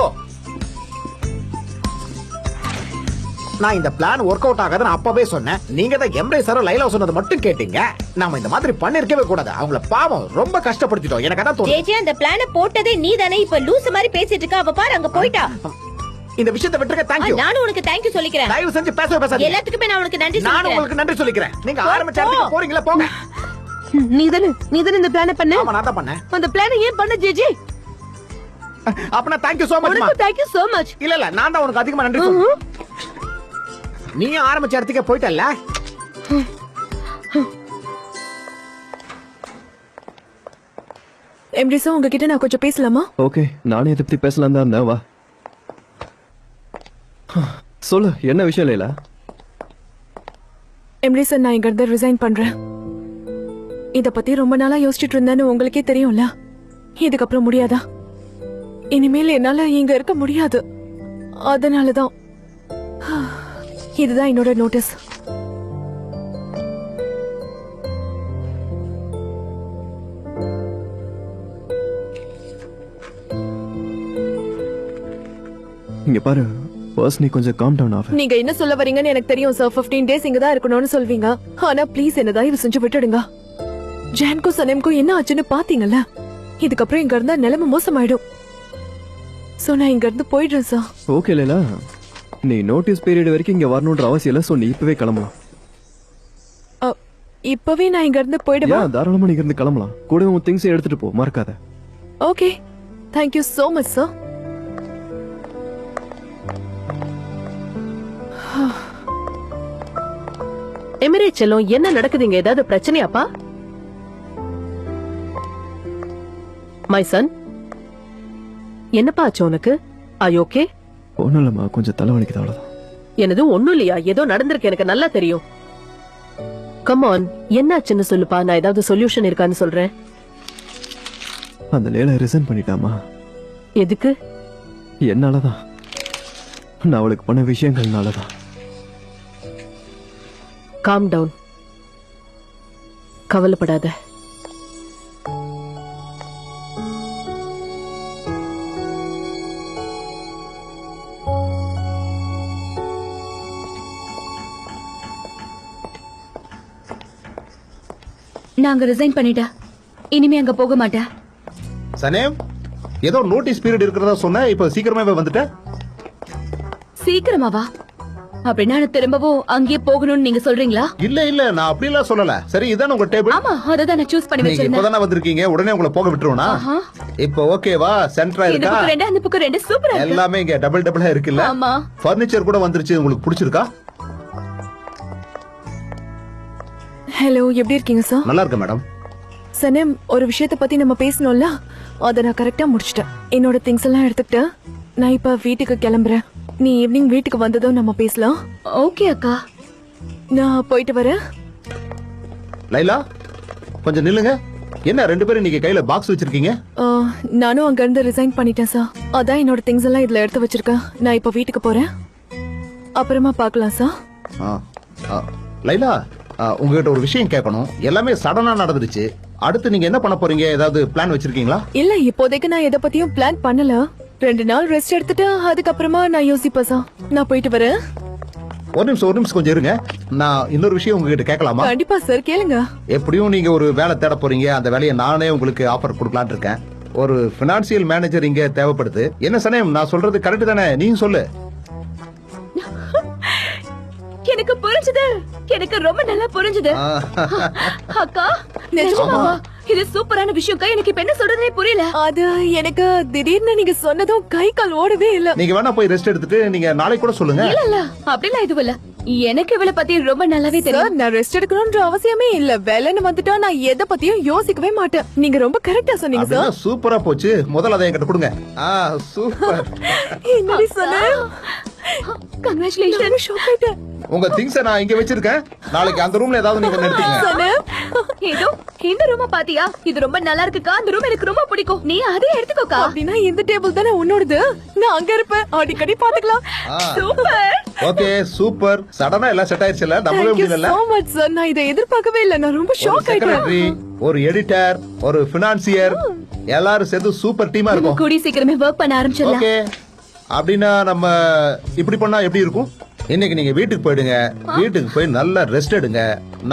நான் இந்த பிளான் ஒர்க் அவுட் ஆகாதுன்னு அப்பவே சொன்னேன். நீங்க தான் எம்ரேசரோ லைலா சொன்னது மட்டும் கேட்டீங்க. நாம இந்த மாதிரி பண்ணிருக்கவே கூடாது. அவங்கள பாவம் ரொம்ப கஷ்டப்படுத்திட்டோம். எனக்கு அதான் தோணுது. ஜேஜே அந்த பிளான போட்டதே நீ தானே. இப்ப லூஸ் மாதிரி பேசிட்டு இருக்க. அவ பாரு அங்க போயிட்டா. இந்த விஷயத்தை விட்டுருக்க. தேங்க்யூ. நானும் உனக்கு தேங்க்யூ சொல்லிக்கிறேன். தயவு செஞ்சு பேசாதீங்க. எல்லாத்துக்குமே நான் உனக்கு நன்றி நான் சொல்லிக்கிறேன். உங்களுக்கு நன்றி சொல்லிக்கிறேன். நீங்க ஆரம்பிச்ச இடத்துக்கு போறீங்களா? போங்க. நீதானே இந்த பிளான பண்ண? ஆமா, நான் தான் பண்ணேன். அந்த பிளான ஏன் பண்ண ஜிஜி? அப்பனா தேங்க்யூ சோ மச். உனக்கு thank you so much. இல்ல இல்ல, நான் தான் உனக்கு அதிகமா நன்றி சொல்றேன். நீ ஆரம்பிச்ச இடத்துக்கே போயிட்டல்ல. எம்ரிசா உங்ககிட்ட நான் கொஞ்சம் பேசலாமா? ஓகே, நானே இதை பத்தி பேசலாம் தான் இருந்தேன். வா சொல்லு, என்ன விஷயம் லைலா? எம்ரிசா, நான் இங்க இருந்து ரிசைன் பண்றேன். இத பத்தி ரொம்ப நாளா யோசிச்சுட்டு இருந்தேன்னு உங்களுக்கே தெரியும்ல. இதுக்கப்புறம் முடியாதா? இனிமேல் என்னால இங்க இருக்க முடியாது. அதனாலதான் இதுதான் என்னோட நோட்டீஸ். இங்க பாரு ஃபர்ஸ்ட் நீ கொஞ்சம் காம் டவுன் ஆகு. நீங்க என்ன சொல்ல வரீங்கன்னு எனக்கு தெரியும் சார். 15 days இங்க தான் இருக்கணும்னு சொல்வீங்க. ஆனா ப்ளீஸ் என்ன தயவு செஞ்சு விட்டுடுங்க. ஜான்கோ சனேம்கோ என்ன ஆச்சுன்னு பாத்தீங்கல்ல. இதுக்கப்புறம் இங்க இருந்தா நிலைமை மோசமாயிடும். சோ நான் இங்க இருந்து போயிடுறேன் சார். ஓகே லைலா, நீ நோட்டீஸ் பீரியட் வரைக்கும் இங்க வரணும்ன்ற அவசியம் இல்ல. சோ நீ இப்பவே கிளம்பலாம். இப்பவே நான் இங்க இருந்து போயிடுவா? தாராளமா நீங்க இருந்து கிளம்பலாம். கூட உன் திங்ஸ் எடுத்துட்டு போ, மறக்காத. Okay, thank you so much sir. Emirate செல்லும், என்ன நடக்குதுங்க? ஏதாவது பிரச்சனையாப்பா? மை சன், என்னப்பா ஆச்சு உனக்கு? ஐ ஓகே? ஒண்ணும் இல்லம்மா, கொஞ்சம் தலைவலிக்குது அவ்வளவுதான். எனது ஒண்ணும் இல்லையா? ஏதோ நடந்திருக்கு, எனக்கு நல்லா தெரியும். கம் ஆன், என்னாச்சுன்னு சொல்லுப்பா. நான் ஏதாவது சொல்யூஷன் இருக்கான்னு சொல்றேன். அந்த லேல ரிசைன் பண்ணிட்டாமா. எதுக்கு? என்னாலதான். நான் அவளுக்கு பண்ண விஷயங்கள்னாலதான். காம் டவுன், கவலைப்படாத. நாங்க ரிசைன் பண்ணிட்டேன். இனிமே அங்க போக மாட்டேன். சனேம், ஏதோ நோட்டீஸ் பீரியட் இருக்கிறதா சொன்ன, இப்ப சீக்கிரமாவே வந்துட்ட. சீக்கிரமாவா? அப்படின்னா நான் திரும்பவும் அங்கேயே போகணும்னு நீங்க சொல்றீங்களா? இல்ல இல்ல, நான் அப்படி எல்லாம் சொல்லல. சரி, இதான உங்க டேபிள்? ஆமா, அததான் நான் சூஸ் பண்ணி நீங்க வச்சிருந்தேன். இப்பதானே வந்திருக்கீங்க, உடனே உங்களை போக விட்டுருவனா? இப்போ ஓகேவா? சென்டரா இந்த இருக்கா? பக்கம் ரெண்டு, அந்த பக்கம் ரெண்டு, சூப்பரா இருக்கு. எல்லாமே இங்க டபுள் டபுளா இருக்குல்ல? ஆமா. ஃபர்னிச்சர் கூட வந்துருச்சு. உங்களுக்கு பிடிச்சிருக்கா? ஹலோ, எப்படி இருக்கீங்க சார்? நல்லா இருக்கு மேடம். சனேம், ஒரு விஷயத்த பத்தி நம்ம பேசணும்ல, அத நான் கரெக்டா முடிச்சிட்டேன். என்னோட திங்ஸ் எல்லாம் எடுத்துக்கிட்டு நான் இப்ப வீட்டுக்கு கிளம்புறேன். நீ ஈவினிங் வீட்டுக்கு வந்ததும் நம்ம பேசலாம். ஓகே அக்கா, நான் போயிட்டு வரேன். லைலா, கொஞ்சம் நில்லுங்க. என்ன ரெண்டு பேரும் நீங்க கையில பாக்ஸ் வச்சிருக்கீங்க? நானும் அங்க இருந்து ரிசைன் பண்ணிட்டேன் சார். அதான் என்னோட திங்ஸ் எல்லாம் இதுல எடுத்து வச்சிருக்கேன். நான் இப்ப வீட்டுக்கு போறேன். அப்புறமா பார்க்கலாம் சார். லைலா, உங்ககிட்ட ஒரு விஷயம் கேட்கணும். எல்லாமே சடனா நடந்துருச்சு. அடுத்து நீங்க என்ன பண்ண போறீங்க? ஏதாவது பிளான் வச்சிருக்கீங்களா? இல்ல, இப்போதைக்கு நான் எதை பத்தியும் பிளான் பண்ணல. 2 நாள் ரெஸ்ட் எடுத்துட்டு அதுக்கப்புறமா நான் யோசிப்பேன் சார். நான் போயிட்டு வரேன். ஒரு நிமிஷம் கொஞ்சம் இருங்க. நான் இன்னொரு விஷயம் உங்ககிட்ட கேட்கலாமா? கண்டிப்பா சார், கேளுங்க. எப்படியும் நீங்க ஒரு வேலை தேட போறீங்க. அந்த வேலையை நானே உங்களுக்கு ஆஃபர் கொடுக்கலான்னு இருக்கேன். ஒரு பினான்சியல் மேனேஜர் இங்க தேவைப்படுது. என்ன சனேம், நான் சொல்றது கரெக்ட் தானே? நீங்க சொல்லு. எனக்கு புரிஞ்சது. எனக்கு ரொம்ப நல்லா புரிஞ்சது. அக்கா, நிஜமாவா? இது சூப்பரான விஷயம்க்கா. எனக்கு இப்ப என்ன சொல்றதுனே புரியல. அது எனக்கு திடீர்னு நீங்க சொன்னதும் கை கால் ஓடவே இல்ல. நீங்க வேணா போய் ரெஸ்ட் எடுத்துட்டு நீங்க நாளைக்கு கூட சொல்லுங்க. இல்ல இல்ல, அப்படிலாம் எதுவும் இல்ல. எனக்கு இவளை பத்தி ரொம்ப நல்லாவே தெரியும். சார், நான் ரெஸ்ட் எடுக்கணும்ன்ற அவசியமே இல்ல. வேலைன்னு வந்துட்டா நான் எதை பத்தியும் யோசிக்கவே மாட்டேன். நீங்க ரொம்ப கரெக்டா சொன்னீங்க சார். அப்படின்னா சூப்பரா போச்சு. முதல்ல அதை என்கிட்ட கொடுங்க. சூப்பர். என்னடி சொன்ன? கங்க்ராச்சுலேஷன். ஷாக் ஆயிட்டேன். உங்க திங்ஸ் நான் இங்க வச்சிருக்கேன். நாளைக்கு அந்த ரூம்ல ஏதாவது நீங்க எடுத்துக்கங்க. ஏதோ இந்த ரூம பாத்தியா? இது ரொம்ப நல்லா இருக்குக்கா. அந்த ரூம் எனக்கு ரொம்ப பிடிக்கும். நீ அதே எடுத்துக்கோக்கா. அப்படின்னா இந்த டேபிள் தானே உன்னோடது. நான் அங்க இருப்பேன். அடிக்கடி பாத்துக்கலாம். சூப்பர். Okay, super. சடனா எல்லாம் செட் ஆயிருச்சுல? நம்பவே Thank you முடியல. so much sir. நான் இதை எதிர்பார்க்கவே இல்ல. நான் ரொம்ப ஒரு ஷாக் ஆயிட்டேன். செக்ரட்டரி, ஒரு எடிட்டர், ஒரு பினான்சியர், எல்லாரும் சேர்ந்து சூப்பர் டீமா இருக்கும். கூடி சீக்கிரமே வர்க் பண்ண ஆரம்பிச்சிடலாம். ஓகே, அப்படின்னா நம்ம இப்படி பண்ணா எப்படி இருக்கும்? இன்னைக்கு நீங்க வீட்டுக்கு போயிடுங்க. வீட்டுக்கு போய் நல்லா ரெஸ்ட் எடுங்க.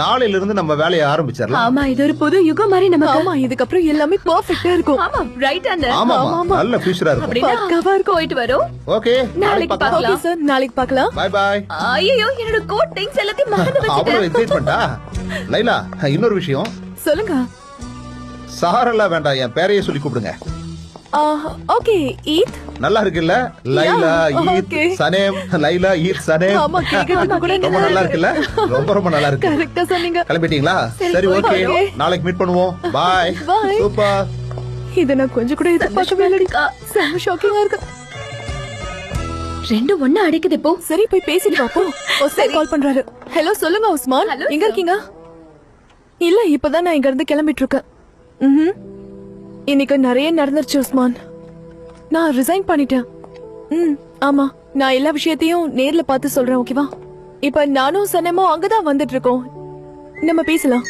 நாளையில இருந்து நம்ம வேலையை ஆரம்பிச்சிடலாம். ஆமா, இது ஒரு புது யுகம் மாதிரி நமக்கு. ஆமா, இதுக்கப்புறம் எல்லாமே பெர்ஃபெக்ட்டா இருக்கும். ஆமா, ரைட் அண்ட் ஆமா நல்ல ஃபியூச்சரா இருக்கும். அப்படினா பக்காவா இருக்கும். போயிட்டு வரோம். ஓகே, நாளைக்கு ஓகே பார்க்கலாம். சார், நாளைக்கு பார்க்கலாம். Bye bye. ஐயோ, என்னோட கோட் திங்ஸ் எல்லாத்தையும் மறந்து அவ்வளவு வச்சிட்டேன். எக்ஸைட்மெண்டா? லைலா, இன்னொரு விஷயம். சொல்லுங்க. சாரெல்லாம் வேண்டாம், என் பேரையே சொல்லி கூப்பிடுங்க. ஓகே, ஈத். நல்லா இருக்குல்ல? லைலா, ஈத், okay. சனேம். லைலா, ஈத், சனேம். ஆமா, கேக்குறதுக்கு கூட ரொம்ப நல்லா இருக்குல்ல? ரொம்ப நல்லா இருக்கு. கரெக்ட்டா சொன்னீங்க. கிளம்பிட்டீங்களா? சரி, ஓகே, okay. நாளைக்கு மீட் பண்ணுவோம். பாய். Bye. சூப்பர். இத நான் கொஞ்சம் கூட எதிர்பார்க்கவே இல்ல. செம்ம ஷாக்கிங்கா இருக்கு. ரெண்டு ஒண்ணு அடிக்குது இப்போ. சரி, போய் பேசிட்டு பாப்போம். உஸ்மான் கால் பண்றாரு. ஹலோ, சொல்லுங்க உஸ்மான். Hello, எங்க sir. இருக்கீங்க? இல்ல, இப்பதான் நான் இங்க இருந்து கிளம்பிட்டு இருக்கேன். இன்னைக்கு நிறைய நடந்துருச்சு உஸ்மான். நான் ரிசைன் பண்ணிட்டேன். ஆமா, நான் எல்லா விஷயத்தையும் நேர்ல பார்த்து சொல்றேன், ஓகேவா? இப்ப நானும் சனமும் அங்கதான் வந்துட்டு இருக்கோம். நம்ம பேசலாம்.